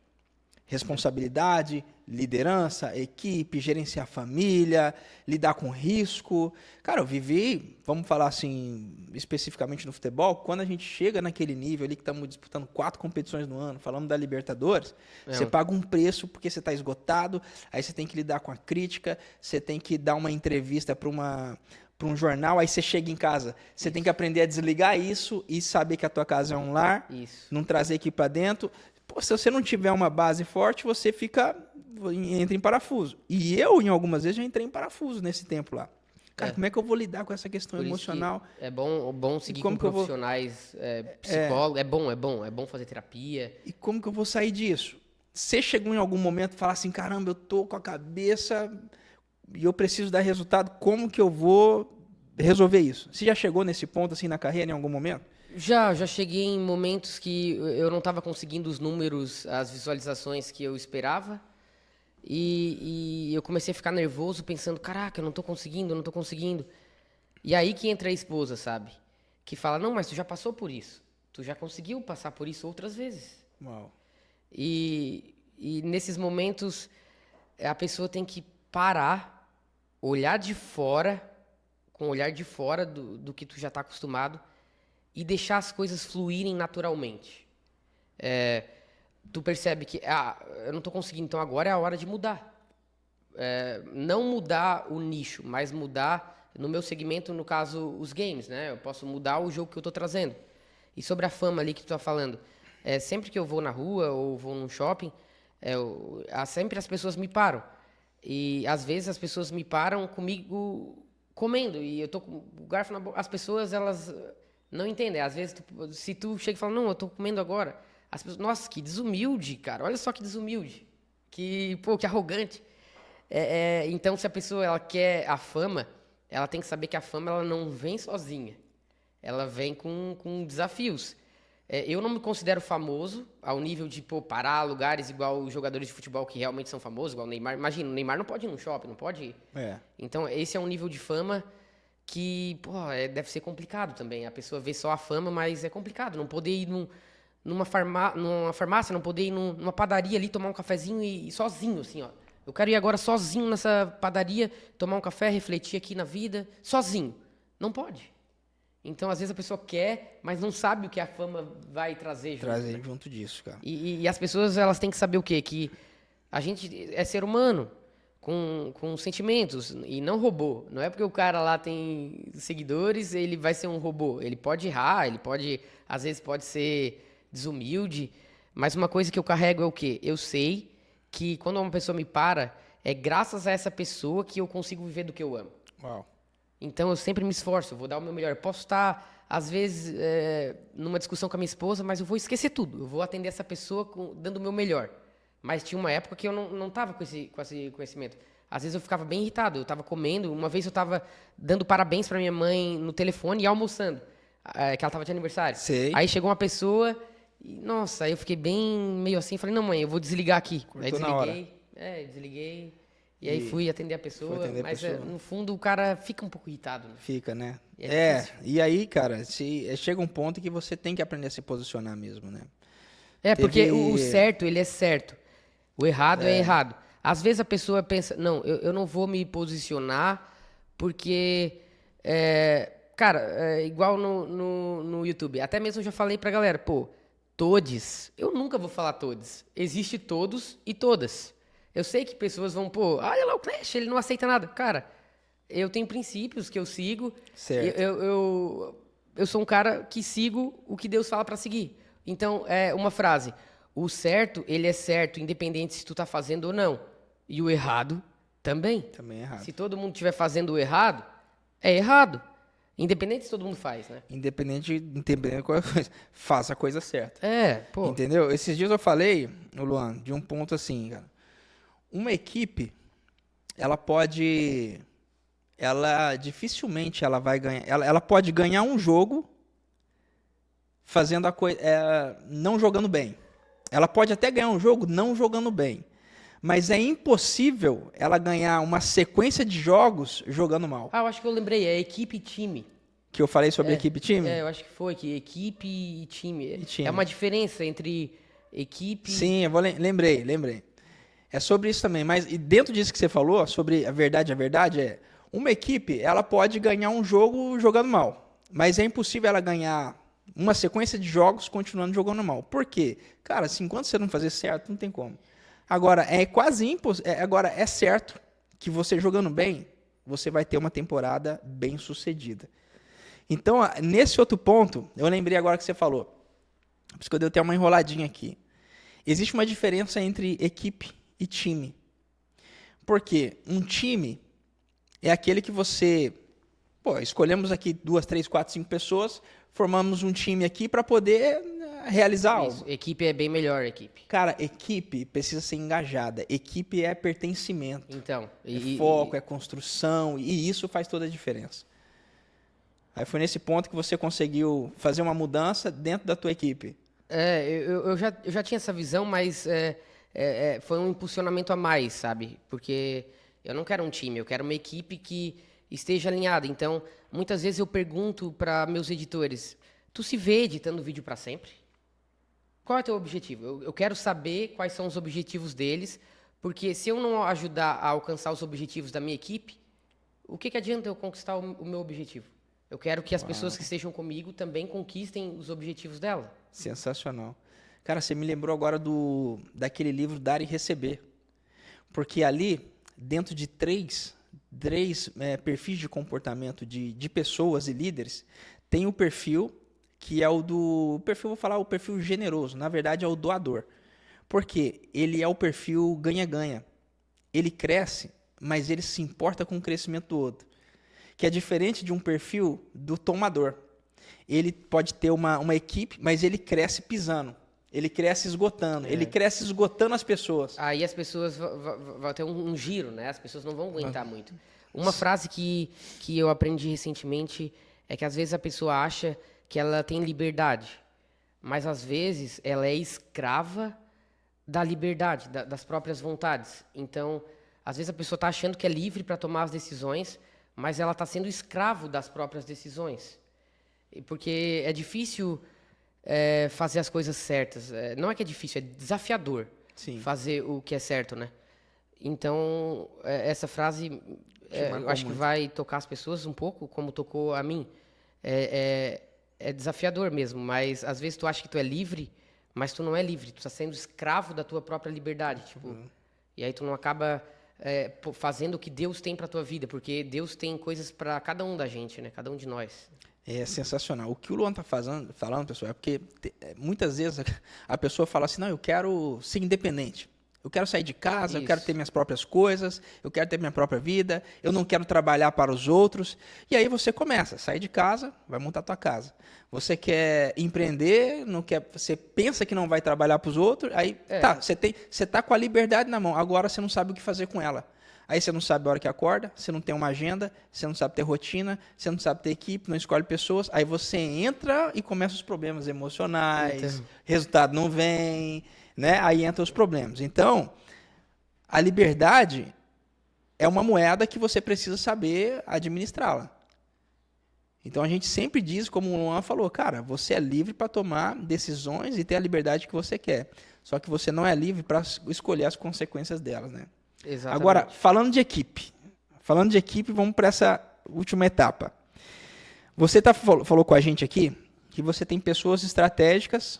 Speaker 1: Responsabilidade, liderança, equipe, gerenciar a família, lidar com risco. Cara, eu vivi, vamos falar assim, especificamente no futebol, quando a gente chega naquele nível ali que estamos disputando 4 competições no ano, falando da Libertadores, você paga um preço porque você está esgotado, aí você tem que lidar com a crítica, você tem que dar uma entrevista para um jornal, aí você chega em casa, você tem que aprender a desligar isso e saber que a tua casa é um lar, não trazer aqui para dentro. Pô, se você não tiver uma base forte, você entra em parafuso. E eu, em algumas vezes, já entrei em parafuso nesse tempo lá. Cara, como é que eu vou lidar com essa questão emocional?
Speaker 2: É bom seguir com profissionais, psicólogos, é bom fazer terapia.
Speaker 1: E como que eu vou sair disso? Você chegou em algum momento e falar assim, caramba, eu tô com a cabeça e eu preciso dar resultado, como que eu vou resolver isso? Você já chegou nesse ponto assim na carreira em algum momento?
Speaker 2: Já cheguei em momentos que eu não estava conseguindo os números, as visualizações que eu esperava. E eu comecei a ficar nervoso, pensando, caraca, eu não tô conseguindo. E aí que entra a esposa, sabe? Que fala, não, mas tu já passou por isso. Tu já conseguiu passar por isso outras vezes.
Speaker 1: Uau.
Speaker 2: E nesses momentos, a pessoa tem que parar, olhar de fora, com o olhar de fora do que tu já tá acostumado, e deixar as coisas fluírem naturalmente. Tu percebe que, eu não estou conseguindo, então agora é a hora de mudar. Não mudar o nicho, mas mudar, no meu segmento, no caso, os games, né? Eu posso mudar o jogo que eu estou trazendo. E sobre a fama ali que tu está falando, sempre que eu vou na rua ou vou num shopping, sempre as pessoas me param. E às vezes as pessoas me param comigo comendo, e eu tô com o garfo na boca. As pessoas, elas não entendem. Às vezes, se tu chega e fala, não, eu tô comendo agora. As pessoas, nossa, que desumilde, cara. Olha só que desumilde. Que arrogante. Então, se a pessoa ela quer a fama, ela tem que saber que a fama ela não vem sozinha. Ela vem com desafios. Eu não me considero famoso ao nível de parar lugares igual os jogadores de futebol que realmente são famosos, igual o Neymar. Imagina, o Neymar não pode ir num shopping, não pode ir. Então, esse é um nível de fama que, deve ser complicado também. A pessoa vê só a fama, mas é complicado. Não poder ir numa farmácia, não poder ir numa padaria ali, tomar um cafezinho e sozinho, assim, ó. Eu quero ir agora sozinho nessa padaria, tomar um café, refletir aqui na vida, sozinho. Não pode. Então, às vezes, a pessoa quer, mas não sabe o que a fama vai trazer junto.
Speaker 1: Junto disso, cara.
Speaker 2: E as pessoas, elas têm que saber o quê? Que a gente é ser humano. com sentimentos e não robô. Não é porque o cara lá tem seguidores, ele vai ser um robô. Ele pode errar, às vezes pode ser desumilde, mas uma coisa que eu carrego é o quê? Eu sei que quando uma pessoa me para, é graças a essa pessoa que eu consigo viver do que eu amo.
Speaker 1: Uau.
Speaker 2: Então eu sempre me esforço, eu vou dar o meu melhor. Eu posso estar, às vezes, numa discussão com a minha esposa, mas eu vou esquecer tudo. Eu vou atender essa pessoa dando o meu melhor. Mas tinha uma época que eu não estava com esse conhecimento. Às vezes eu ficava bem irritado, eu estava comendo. Uma vez eu estava dando parabéns para minha mãe no telefone e almoçando, que ela estava de aniversário.
Speaker 1: Sei.
Speaker 2: Aí chegou uma pessoa e, nossa, aí eu fiquei bem meio assim. Falei, não, mãe, eu vou desligar aqui. Aí
Speaker 1: Cortou na hora.
Speaker 2: desliguei. E aí fui atender a pessoa.
Speaker 1: Foi atender a
Speaker 2: mas,
Speaker 1: pessoa.
Speaker 2: no fundo, o cara fica um pouco irritado, né?
Speaker 1: Fica, né?
Speaker 2: É difícil.
Speaker 1: E aí, cara, chega um ponto que você tem que aprender a se posicionar mesmo, né?
Speaker 2: Porque
Speaker 1: Teve-
Speaker 2: o certo, ele é certo. O errado é errado. Às vezes a pessoa pensa, não, eu não vou me posicionar porque, cara, igual no YouTube. Até mesmo eu já falei pra galera, pô, todes. Eu nunca vou falar todes. Existe todos e todas. Eu sei que pessoas vão, pô, olha lá o Clash, ele não aceita nada. Cara, eu tenho princípios que eu sigo.
Speaker 1: Certo.
Speaker 2: Eu sou um cara que sigo o que Deus fala pra seguir. Então, uma frase. O certo, ele é certo, independente se tu tá fazendo ou não. E o errado também.
Speaker 1: Também é errado.
Speaker 2: Se todo mundo estiver fazendo o errado, é errado. Independente se todo mundo faz, né?
Speaker 1: Independente de qualquer coisa, faça a coisa certa.
Speaker 2: Pô.
Speaker 1: Entendeu? Esses dias eu falei, Luan, de um ponto assim, cara. Uma equipe, dificilmente ela vai ganhar, ela pode ganhar um jogo fazendo a coisa, não jogando bem. Ela pode até ganhar um jogo não jogando bem, mas é impossível ela ganhar uma sequência de jogos jogando mal.
Speaker 2: Eu acho que eu lembrei, é equipe e time.
Speaker 1: Que eu falei sobre equipe e time?
Speaker 2: Eu acho que foi, que equipe e time.
Speaker 1: E time.
Speaker 2: É uma diferença entre equipe...
Speaker 1: Sim, lembrei. É sobre isso também, mas e dentro disso que você falou, sobre a verdade uma equipe, ela pode ganhar um jogo jogando mal, mas é impossível ela ganhar uma sequência de jogos continuando jogando mal. Por quê? Cara, assim, enquanto você não fazer certo, não tem como. Agora, é quase impossível, agora é certo que você jogando bem, você vai ter uma temporada bem sucedida. Então, nesse outro ponto, eu lembrei agora que você falou, por isso que eu dei até uma enroladinha aqui. Existe uma diferença entre equipe e time. Porque um time é aquele que você... Pô, escolhemos aqui 2, 3, 4, 5 pessoas, formamos um time aqui para poder realizar algo.
Speaker 2: Isso, equipe é bem melhor, equipe.
Speaker 1: Cara, equipe precisa ser engajada. Equipe é pertencimento.
Speaker 2: Então...
Speaker 1: É foco, é construção, e isso faz toda a diferença. Aí foi nesse ponto que você conseguiu fazer uma mudança dentro da tua equipe.
Speaker 2: Eu já tinha essa visão, mas foi um impulsionamento a mais, sabe? Porque eu não quero um time, eu quero uma equipe que esteja alinhada. Então, muitas vezes eu pergunto para meus editores, tu se vê editando vídeo para sempre? Qual é o teu objetivo? Eu quero saber quais são os objetivos deles, porque se eu não ajudar a alcançar os objetivos da minha equipe, o que adianta eu conquistar o meu objetivo? Eu quero que as pessoas que estejam comigo também conquistem os objetivos dela.
Speaker 1: Sensacional. Cara, você me lembrou agora daquele livro Dar e Receber. Porque ali, dentro de três perfis de comportamento de pessoas e líderes, tem o perfil que é o perfil generoso. Na verdade, é o doador. Porque ele é o perfil ganha-ganha. Ele cresce, mas ele se importa com o crescimento do outro. Que é diferente de um perfil do tomador. Ele pode ter uma equipe, mas ele cresce pisando. Ele cresce esgotando. Ele cresce esgotando as pessoas.
Speaker 2: Aí as pessoas vão ter um giro, né? As pessoas não vão aguentar muito. Uma frase que eu aprendi recentemente é que às vezes a pessoa acha que ela tem liberdade, mas às vezes ela é escrava da liberdade, das próprias vontades. Então, às vezes a pessoa está achando que é livre para tomar as decisões, mas ela está sendo escravo das próprias decisões. Porque é difícil fazer as coisas certas. Não é que é difícil, é desafiador.
Speaker 1: Sim.
Speaker 2: Fazer o que é certo, né? Então, essa frase, eu acho que vai tocar as pessoas um pouco, como tocou a mim. É desafiador mesmo, mas às vezes tu acha que tu é livre, mas tu não é livre. Tu está sendo escravo da tua própria liberdade. Tipo, e aí tu não acaba fazendo o que Deus tem para tua vida, porque Deus tem coisas para cada um da gente, né? Cada um de nós.
Speaker 1: É sensacional. O que o Luan está falando, pessoal, é porque muitas vezes a pessoa fala assim, não, eu quero ser independente. Eu quero sair de casa, eu quero ter minhas próprias coisas, eu quero ter minha própria vida, eu não quero trabalhar para os outros. E aí você começa, sai de casa, vai montar a tua casa. Você quer empreender, você pensa que não vai trabalhar para os outros, aí você tá com a liberdade na mão, agora você não sabe o que fazer com ela. Aí você não sabe a hora que acorda, você não tem uma agenda, você não sabe ter rotina, você não sabe ter equipe, não escolhe pessoas. Aí você entra e começa os problemas emocionais, resultado não vem, né? Aí entram os problemas. Então, a liberdade é uma moeda que você precisa saber administrá-la. Então a gente sempre diz, como o Luan falou, cara, você é livre para tomar decisões e ter a liberdade que você quer. Só que você não é livre para escolher as consequências delas, né?
Speaker 2: Exatamente.
Speaker 1: Agora, falando de equipe, vamos para essa última etapa. Você falou com a gente aqui que você tem pessoas estratégicas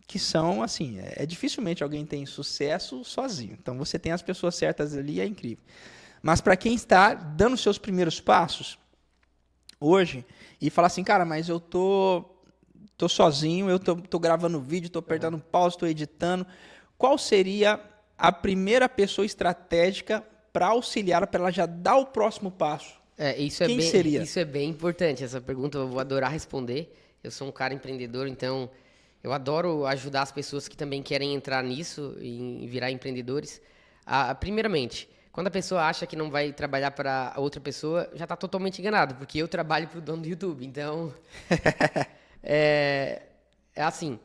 Speaker 1: que são, assim, dificilmente alguém tem sucesso sozinho. Então, você tem as pessoas certas ali, é incrível. Mas para quem está dando seus primeiros passos hoje e fala assim, cara, mas eu tô sozinho, eu tô gravando vídeo, tô apertando pause, tô editando. Qual seria a primeira pessoa estratégica para auxiliar, para ela já dar o próximo passo? Quem seria?
Speaker 2: Isso é bem importante, essa pergunta eu vou adorar responder. Eu sou um cara empreendedor, então eu adoro ajudar as pessoas que também querem entrar nisso e virar empreendedores. Primeiramente, quando a pessoa acha que não vai trabalhar para outra pessoa, já está totalmente enganado, porque eu trabalho para o dono do YouTube. Então, assim,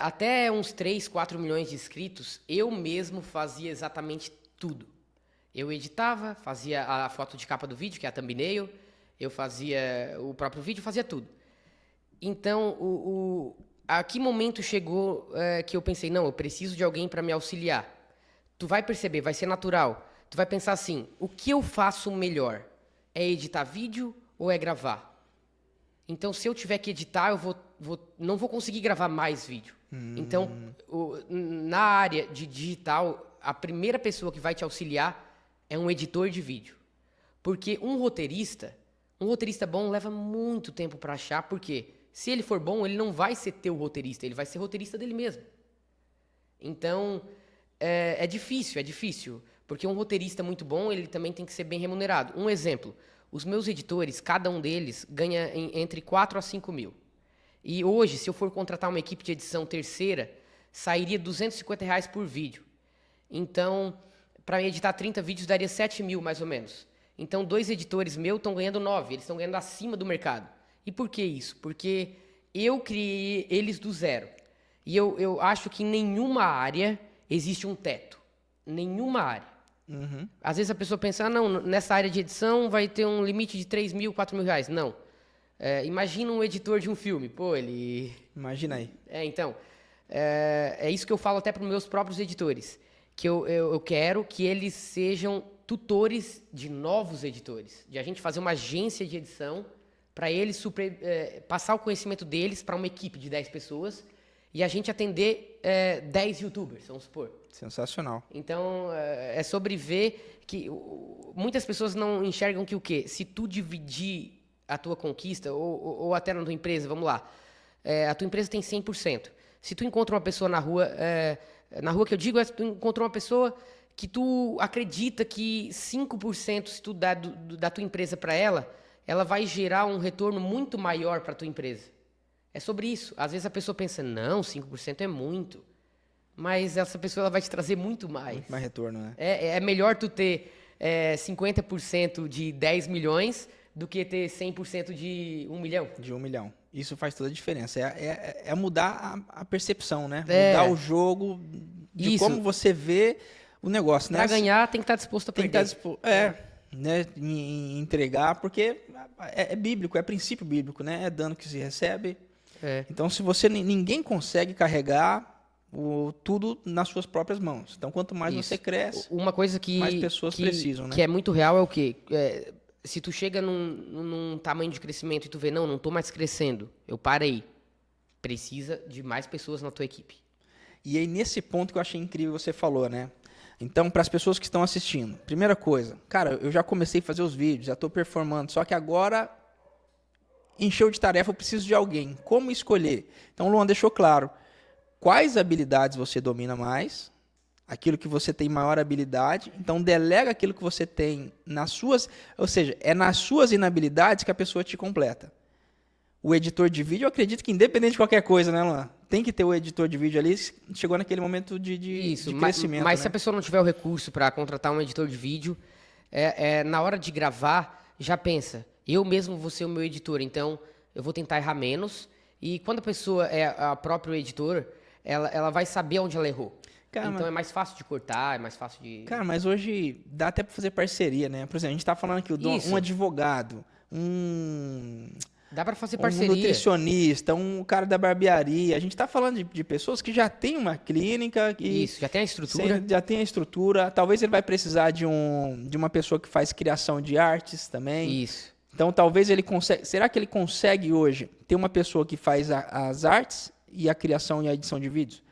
Speaker 2: até uns 3, 4 milhões de inscritos, eu mesmo fazia exatamente tudo. Eu editava, fazia a foto de capa do vídeo, que é a thumbnail, eu fazia o próprio vídeo, fazia tudo. Então, a que momento chegou que eu pensei, não, eu preciso de alguém para me auxiliar? Tu vai perceber, vai ser natural. Tu vai pensar assim, o que eu faço melhor? É editar vídeo ou é gravar? Então, se eu tiver que editar, eu não vou conseguir gravar mais vídeo. Então, na área de digital, a primeira pessoa que vai te auxiliar é um editor de vídeo. Porque um roteirista bom leva muito tempo para achar, porque se ele for bom, ele não vai ser teu roteirista, ele vai ser roteirista dele mesmo. Então, é difícil, porque um roteirista muito bom, ele também tem que ser bem remunerado. Um exemplo, os meus editores, cada um deles ganha entre 4 a 5 mil. E hoje, se eu for contratar uma equipe de edição terceira, sairia R$250 por vídeo. Então, para editar 30 vídeos, daria 7 mil, mais ou menos. Então, 2 editores meus estão ganhando 9, eles estão ganhando acima do mercado. E por que isso? Porque eu criei eles do zero. E eu acho que em nenhuma área existe um teto. Nenhuma área. Às vezes a pessoa pensa, não, nessa área de edição vai ter um limite de 3 mil, 4 mil reais. Não. Imagina um editor de um filme.
Speaker 1: Imagina aí.
Speaker 2: Então, é isso que eu falo até para os meus próprios editores. Que eu quero que eles sejam tutores de novos editores. De a gente fazer uma agência de edição para eles passar o conhecimento deles para uma equipe de 10 pessoas e a gente atender 10 youtubers, vamos supor.
Speaker 1: Sensacional.
Speaker 2: Então, é sobre ver que muitas pessoas não enxergam que o quê? Se tu dividir a tua conquista, ou até na tua empresa, vamos lá, a tua empresa tem 100%. Se tu encontra uma pessoa na rua que eu digo, tu encontrou uma pessoa que tu acredita que 5%, se tu dá da tua empresa para ela vai gerar um retorno muito maior para a tua empresa. É sobre isso. Às vezes a pessoa pensa, não, 5% é muito. Mas essa pessoa ela vai te trazer muito mais.
Speaker 1: Muito mais retorno, né?
Speaker 2: É melhor tu ter 50% de 10 milhões do que ter 100% de 1 milhão.
Speaker 1: De 1 milhão. Isso faz toda a diferença. É mudar a percepção, né? Mudar o jogo de como você vê o negócio, né?
Speaker 2: Para ganhar, tem que estar disposto a perder.
Speaker 1: Tem que estar disposto, né? Em entregar, porque é bíblico, é princípio bíblico, né? É dano que se recebe. Então, se você ninguém consegue carregar tudo nas suas próprias mãos. Então, quanto mais você cresce,
Speaker 2: uma coisa
Speaker 1: mais pessoas precisam, né?
Speaker 2: Que é muito real é o quê? Se tu chega num tamanho de crescimento e tu vê, não estou mais crescendo, eu parei. Precisa de mais pessoas na tua equipe.
Speaker 1: E aí, nesse ponto que eu achei incrível, você falou, né? Então, para as pessoas que estão assistindo, primeira coisa, cara, eu já comecei a fazer os vídeos, já estou performando, só que agora encheu de tarefa, eu preciso de alguém. Como escolher? Então, o Luan deixou claro quais habilidades você domina mais, aquilo que você tem maior habilidade, então delega aquilo que você tem nas suas, ou seja, é nas suas inabilidades que a pessoa te completa. O editor de vídeo, eu acredito que independente de qualquer coisa, né, Luan? Tem que ter o editor de vídeo ali, chegou naquele momento de crescimento.
Speaker 2: Mas
Speaker 1: né?
Speaker 2: se a pessoa não tiver o recurso para contratar um editor de vídeo, na hora de gravar, já pensa, eu mesmo vou ser o meu editor, então eu vou tentar errar menos, e quando a pessoa é a própria editor, ela vai saber onde ela errou.
Speaker 1: Cara,
Speaker 2: então é mais fácil de cortar, é mais fácil de...
Speaker 1: Cara, mas hoje dá até para fazer parceria, né? Por exemplo, a gente tá falando aqui, um advogado,
Speaker 2: Dá para fazer
Speaker 1: um
Speaker 2: parceria.
Speaker 1: nutricionista, um cara da barbearia. A gente está falando de pessoas que já têm uma clínica.
Speaker 2: Isso, já tem a estrutura.
Speaker 1: Já tem a estrutura. Talvez ele vai precisar de uma pessoa que faz criação de artes também.
Speaker 2: Isso.
Speaker 1: Então, talvez ele consiga... Será que ele consegue hoje ter uma pessoa que faz as artes e a criação e a edição de vídeos?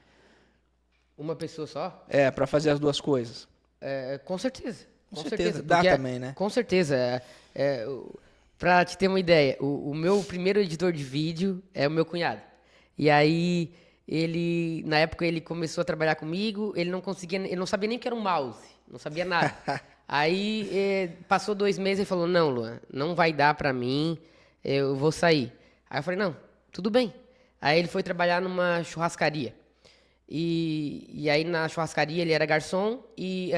Speaker 2: Uma pessoa só?
Speaker 1: Para fazer as duas coisas.
Speaker 2: Com certeza.
Speaker 1: Com certeza. Dá também, né?
Speaker 2: Com certeza. Pra te ter uma ideia, o meu primeiro editor de vídeo é o meu cunhado. E aí, na época ele começou a trabalhar comigo, ele não sabia nem o que era um mouse, não sabia nada. Aí, passou 2 meses e falou, não, Luan, não vai dar pra mim, eu vou sair. Aí eu falei, não, tudo bem. Aí ele foi trabalhar numa churrascaria. E aí na churrascaria ele era garçom e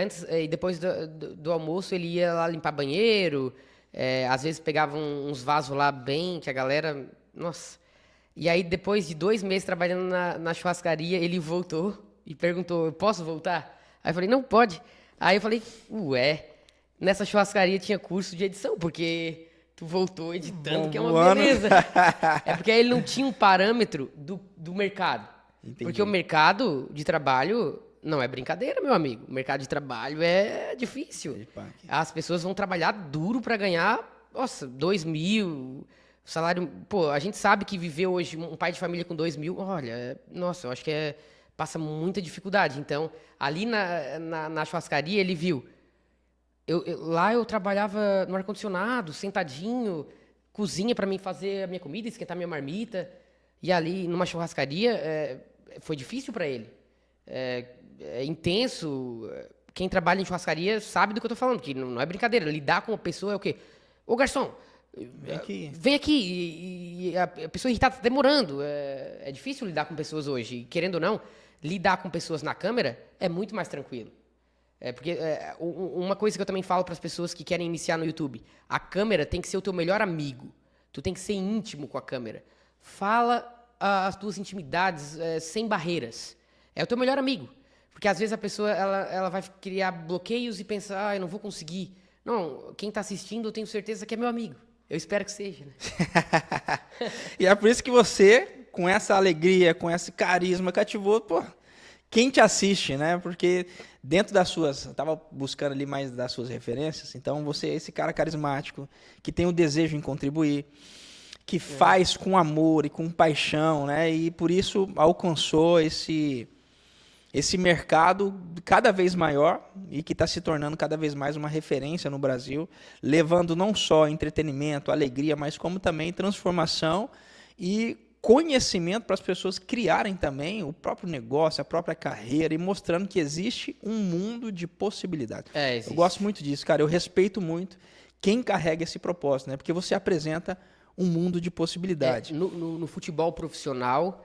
Speaker 2: depois do almoço ele ia lá limpar banheiro. Às vezes pegava uns vasos lá bem, que a galera... Nossa! E aí, depois de 2 meses trabalhando na churrascaria, ele voltou e perguntou, eu posso voltar? Aí eu falei, não, pode. Aí eu falei, nessa churrascaria tinha curso de edição, porque tu voltou editando, que é uma beleza. É porque aí ele não tinha um parâmetro do mercado. Entendi. Porque o mercado de trabalho... Não é brincadeira, meu amigo. O mercado de trabalho é difícil. As pessoas vão trabalhar duro para ganhar, 2.000, salário... Pô, a gente sabe que viver hoje, um pai de família com 2.000, olha, eu acho que passa muita dificuldade. Então, ali na churrascaria, ele viu. Lá eu trabalhava no ar-condicionado, sentadinho, cozinha para mim fazer a minha comida, esquentar minha marmita. E ali, numa churrascaria, foi difícil para ele. É intenso. Quem trabalha em churrascaria sabe do que eu tô falando, que não é brincadeira. Lidar com uma pessoa é o quê? Ô, garçom, vem aqui. E a pessoa irritada tá demorando. É difícil lidar com pessoas hoje. E, querendo ou não, lidar com pessoas na câmera é muito mais tranquilo. Porque uma coisa que eu também falo para as pessoas que querem iniciar no YouTube, a câmera tem que ser o teu melhor amigo. Tu tem que ser íntimo com a câmera. Fala as tuas intimidades sem barreiras. É o teu melhor amigo. Porque às vezes a pessoa ela vai criar bloqueios e pensar, eu não vou conseguir. Não, quem está assistindo eu tenho certeza que é meu amigo. Eu espero que seja. Né?
Speaker 1: E é por isso que você, com essa alegria, com esse carisma, cativou, quem te assiste, né? Porque dentro das suas... Eu estava buscando ali mais das suas referências. Então você é esse cara carismático, que tem o desejo em contribuir, que faz com amor e com paixão, né? E por isso alcançou esse mercado cada vez maior e que está se tornando cada vez mais uma referência no Brasil, levando não só entretenimento, alegria, mas como também transformação e conhecimento para as pessoas criarem também o próprio negócio, a própria carreira e mostrando que existe um mundo de possibilidades. Eu gosto muito disso, cara. Eu respeito muito quem carrega esse propósito, né? Porque você apresenta um mundo de possibilidades.
Speaker 2: No futebol profissional,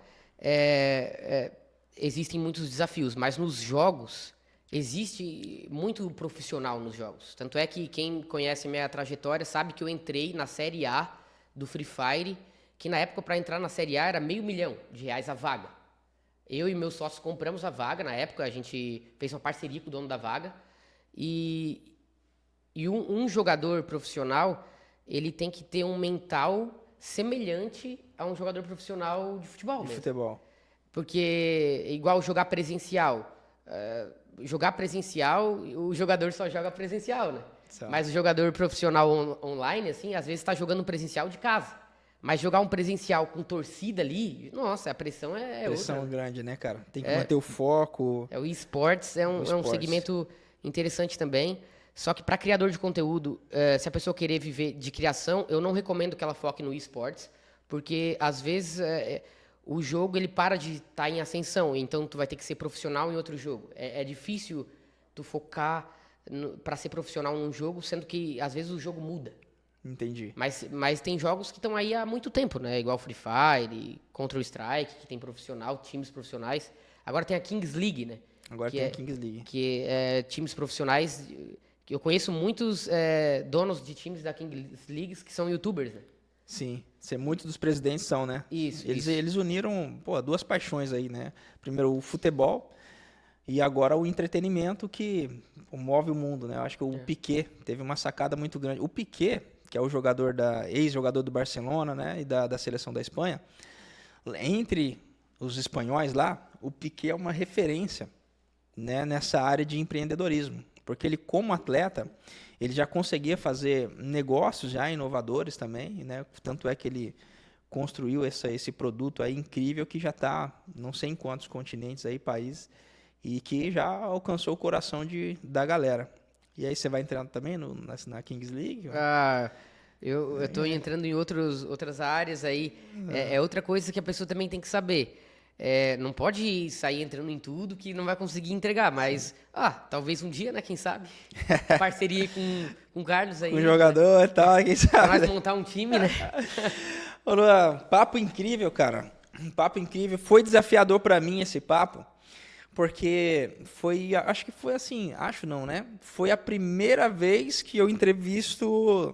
Speaker 2: existem muitos desafios, mas nos jogos, existe muito profissional nos jogos. Tanto é que quem conhece minha trajetória sabe que eu entrei na Série A do Free Fire, que na época para entrar na Série A era R$500 mil a vaga. Eu e meus sócios compramos a vaga, na época a gente fez uma parceria com o dono da vaga, e um jogador profissional, ele tem que ter um mental semelhante a um jogador profissional de futebol mesmo.
Speaker 1: Futebol.
Speaker 2: Porque, igual jogar presencial. Jogar presencial, o jogador só joga presencial, né? Mas o jogador profissional online, assim, às vezes está jogando presencial de casa. Mas jogar um presencial com torcida ali, nossa, a pressão é
Speaker 1: Pressão
Speaker 2: outra.
Speaker 1: grande, né, cara? Tem que manter o foco.
Speaker 2: O esportes é um
Speaker 1: esportes.
Speaker 2: segmento interessante também. Só que para criador de conteúdo, se a pessoa querer viver de criação, eu não recomendo que ela foque no esportes, porque às vezes o jogo ele para de estar em ascensão, então tu vai ter que ser profissional em outro jogo. É difícil tu focar para ser profissional num jogo, sendo que às vezes o jogo muda.
Speaker 1: Entendi.
Speaker 2: Mas tem jogos que estão aí há muito tempo, né? Igual Free Fire, Counter-Strike, que tem profissional, times profissionais. Agora tem a Kings League, né?
Speaker 1: Agora tem a Kings League.
Speaker 2: Que é times profissionais. Que eu conheço muitos donos de times da Kings League que são youtubers, né?
Speaker 1: Sim, muitos dos presidentes são, né?
Speaker 2: Isso.
Speaker 1: Eles uniram, duas paixões aí, né? Primeiro o futebol e agora o entretenimento que move o mundo, né? Eu acho que o Piqué teve uma sacada muito grande. O Piqué, que é o ex-jogador do Barcelona, né? E da seleção da Espanha, entre os espanhóis lá, o Piqué é uma referência, né? Nessa área de empreendedorismo. Porque ele, como atleta, ele já conseguia fazer negócios já inovadores também, né? Tanto é que ele construiu esse produto aí incrível que já está não sei em quantos continentes aí, países, e que já alcançou o coração da galera. E aí você vai entrando também na Kings League?
Speaker 2: Eu estou entrando em outras áreas aí. É outra coisa que a pessoa também tem que saber. Não pode sair entrando em tudo que não vai conseguir entregar, mas talvez um dia, né? Quem sabe? Parceria com o Carlos aí.
Speaker 1: Com o jogador e tal, quem sabe?
Speaker 2: Pra nós montar um time, né?
Speaker 1: Ô, Luan, papo incrível, cara. Um papo incrível. Foi desafiador pra mim esse papo, porque acho que foi assim, acho não, né? Foi a primeira vez que eu entrevisto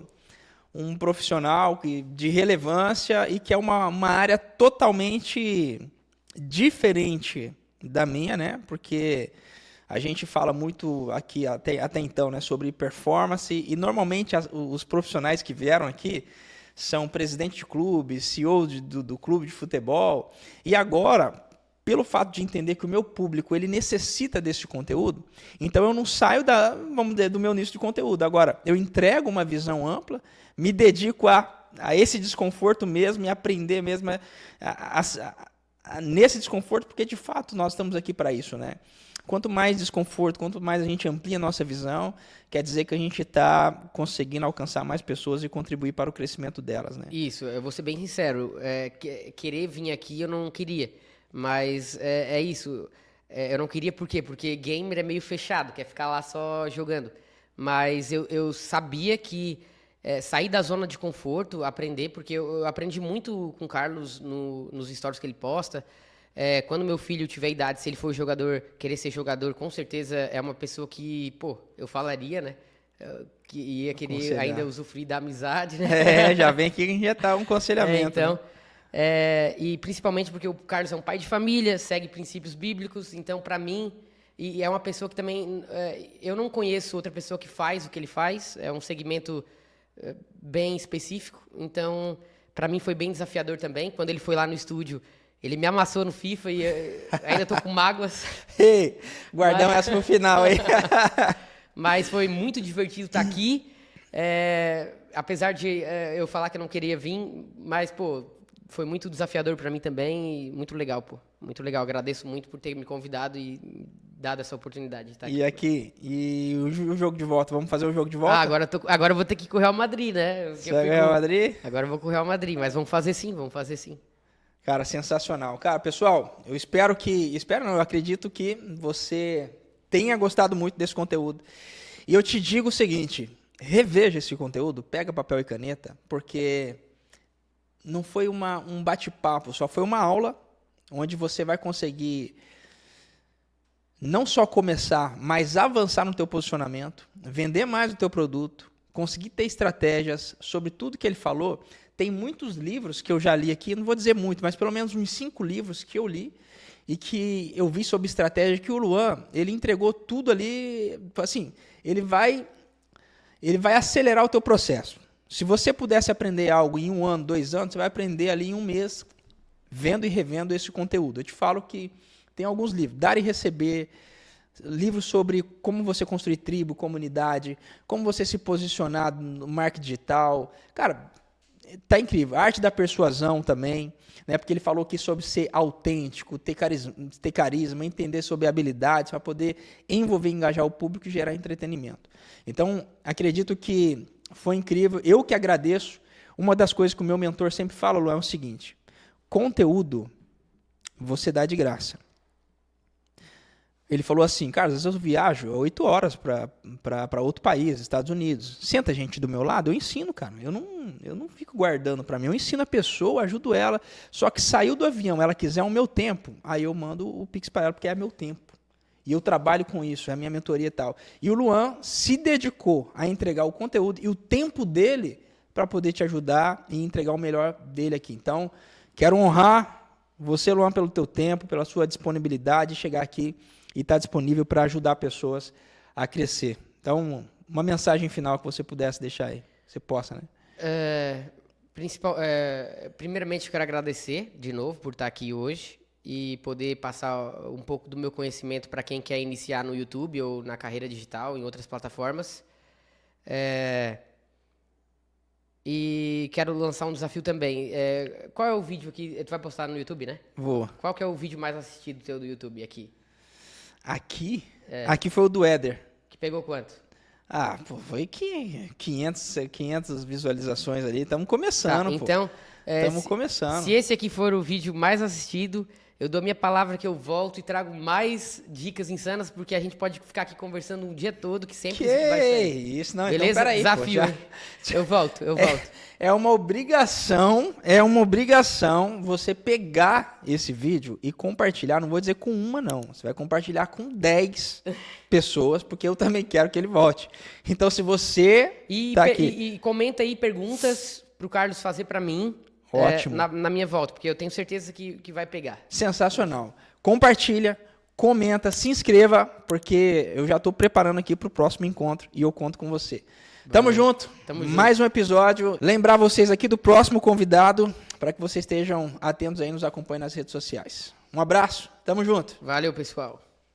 Speaker 1: um profissional de relevância e que é uma área totalmente diferente da minha, né? Porque a gente fala muito aqui até então, né, sobre performance e normalmente os profissionais que vieram aqui são presidente de clube, CEO do clube de futebol. E agora, pelo fato de entender que o meu público ele necessita desse conteúdo, então eu não saio do meu nicho de conteúdo. Agora, eu entrego uma visão ampla, me dedico a esse desconforto mesmo e aprender mesmo nesse desconforto, porque de fato nós estamos aqui para isso, né? Quanto mais desconforto, quanto mais a gente amplia a nossa visão, quer dizer que a gente está conseguindo alcançar mais pessoas e contribuir para o crescimento delas, né?
Speaker 2: Isso, eu vou ser bem sincero. Querer vir aqui eu não queria, mas é isso. Eu não queria por quê? Porque gamer é meio fechado, quer ficar lá só jogando. Mas eu sabia que sair da zona de conforto, aprender, porque eu aprendi muito com o Carlos nos stories que ele posta. Quando meu filho tiver idade, se ele for jogador, querer ser jogador, com certeza é uma pessoa que, eu falaria, né? Que ia querer ainda usufruir da amizade, né?
Speaker 1: Já vem aqui que já tá um aconselhamento.
Speaker 2: Então,
Speaker 1: né?
Speaker 2: E principalmente porque o Carlos é um pai de família, segue princípios bíblicos, então para mim, e é uma pessoa que também, eu não conheço outra pessoa que faz o que ele faz, é um segmento bem específico, então para mim foi bem desafiador também. Quando ele foi lá no estúdio, ele me amassou no FIFA e ainda tô com mágoas.
Speaker 1: Ei, guardamos essa pro final aí.
Speaker 2: Mas foi muito divertido estar aqui. Apesar de eu falar que eu não queria vir, mas, foi muito desafiador para mim também e muito legal, Muito legal. Agradeço muito por ter me convidado e dado essa oportunidade de estar aqui.
Speaker 1: E o jogo de volta? Vamos fazer o jogo de volta?
Speaker 2: Agora eu vou ter que ir com o Real Madrid, né?
Speaker 1: Você vai Real Madrid?
Speaker 2: Agora eu vou com o Real Madrid, mas vamos fazer sim.
Speaker 1: Cara, sensacional. Cara, pessoal, eu acredito que você tenha gostado muito desse conteúdo. E eu te digo o seguinte, reveja esse conteúdo, pega papel e caneta, porque não foi um bate-papo, só foi uma aula onde você vai conseguir não só começar, mas avançar no teu posicionamento, vender mais o teu produto, conseguir ter estratégias sobre tudo que ele falou. Tem muitos livros que eu já li aqui, não vou dizer muito, mas pelo menos uns 5 livros que eu li e que eu vi sobre estratégia, que o Luan, ele entregou tudo ali, assim, ele vai acelerar o teu processo. Se você pudesse aprender algo em 1 ano, 2 anos, você vai aprender ali em 1 mês, vendo e revendo esse conteúdo. Eu te falo que tem alguns livros, Dar e Receber, livros sobre como você construir tribo, comunidade, como você se posicionar no marketing digital. Cara, tá incrível. A arte da persuasão também, né? Porque ele falou aqui sobre ser autêntico, ter carisma, entender sobre habilidades para poder envolver, engajar o público e gerar entretenimento. Então, acredito que foi incrível. Eu que agradeço. Uma das coisas que o meu mentor sempre fala, Luan, é o seguinte: conteúdo você dá de graça. Ele falou assim, cara, às vezes eu viajo 8 horas para outro país, Estados Unidos. Senta gente do meu lado, eu ensino, cara. Eu não fico guardando para mim. Eu ensino a pessoa, ajudo ela. Só que saiu do avião, ela quiser o meu tempo, aí eu mando o Pix para ela, porque é meu tempo. E eu trabalho com isso, é a minha mentoria e tal. E o Luan se dedicou a entregar o conteúdo e o tempo dele para poder te ajudar e entregar o melhor dele aqui. Então, quero honrar você, Luan, pelo teu tempo, pela sua disponibilidade de chegar aqui e estar disponível para ajudar pessoas a crescer. Então, uma mensagem final que você pudesse deixar aí. Você possa, né?
Speaker 2: Primeiramente, eu quero agradecer de novo por estar aqui hoje e poder passar um pouco do meu conhecimento para quem quer iniciar no YouTube ou na carreira digital, em outras plataformas. E quero lançar um desafio também. Qual é o vídeo que tu vai postar no YouTube, né?
Speaker 1: Vou.
Speaker 2: Qual que é o vídeo mais assistido teu do YouTube aqui?
Speaker 1: Aqui foi o do Éder.
Speaker 2: Que pegou quanto?
Speaker 1: Foi 500 visualizações ali. Estamos começando,
Speaker 2: então,
Speaker 1: estamos começando.
Speaker 2: Se esse aqui for o vídeo mais assistido, eu dou minha palavra que eu volto e trago mais dicas insanas, porque a gente pode ficar aqui conversando um dia todo, que sempre vai sair.
Speaker 1: Isso, não.
Speaker 2: Beleza?
Speaker 1: Então, peraí,
Speaker 2: desafio. Eu volto.
Speaker 1: É uma obrigação você pegar esse vídeo e compartilhar. Não vou dizer com uma, não. Você vai compartilhar com 10 pessoas, porque eu também quero que ele volte. Então, se você tá aqui...
Speaker 2: E comenta aí perguntas pro Carlos fazer para mim.
Speaker 1: Ótimo.
Speaker 2: Na minha volta, porque eu tenho certeza que vai pegar.
Speaker 1: Sensacional. Compartilha, comenta, se inscreva, porque eu já estou preparando aqui para o próximo encontro e eu conto com você. Tamo junto. Mais um episódio. Lembrar vocês aqui do próximo convidado, para que vocês estejam atentos aí, nos acompanhem nas redes sociais. Um abraço. Tamo junto.
Speaker 2: Valeu, pessoal.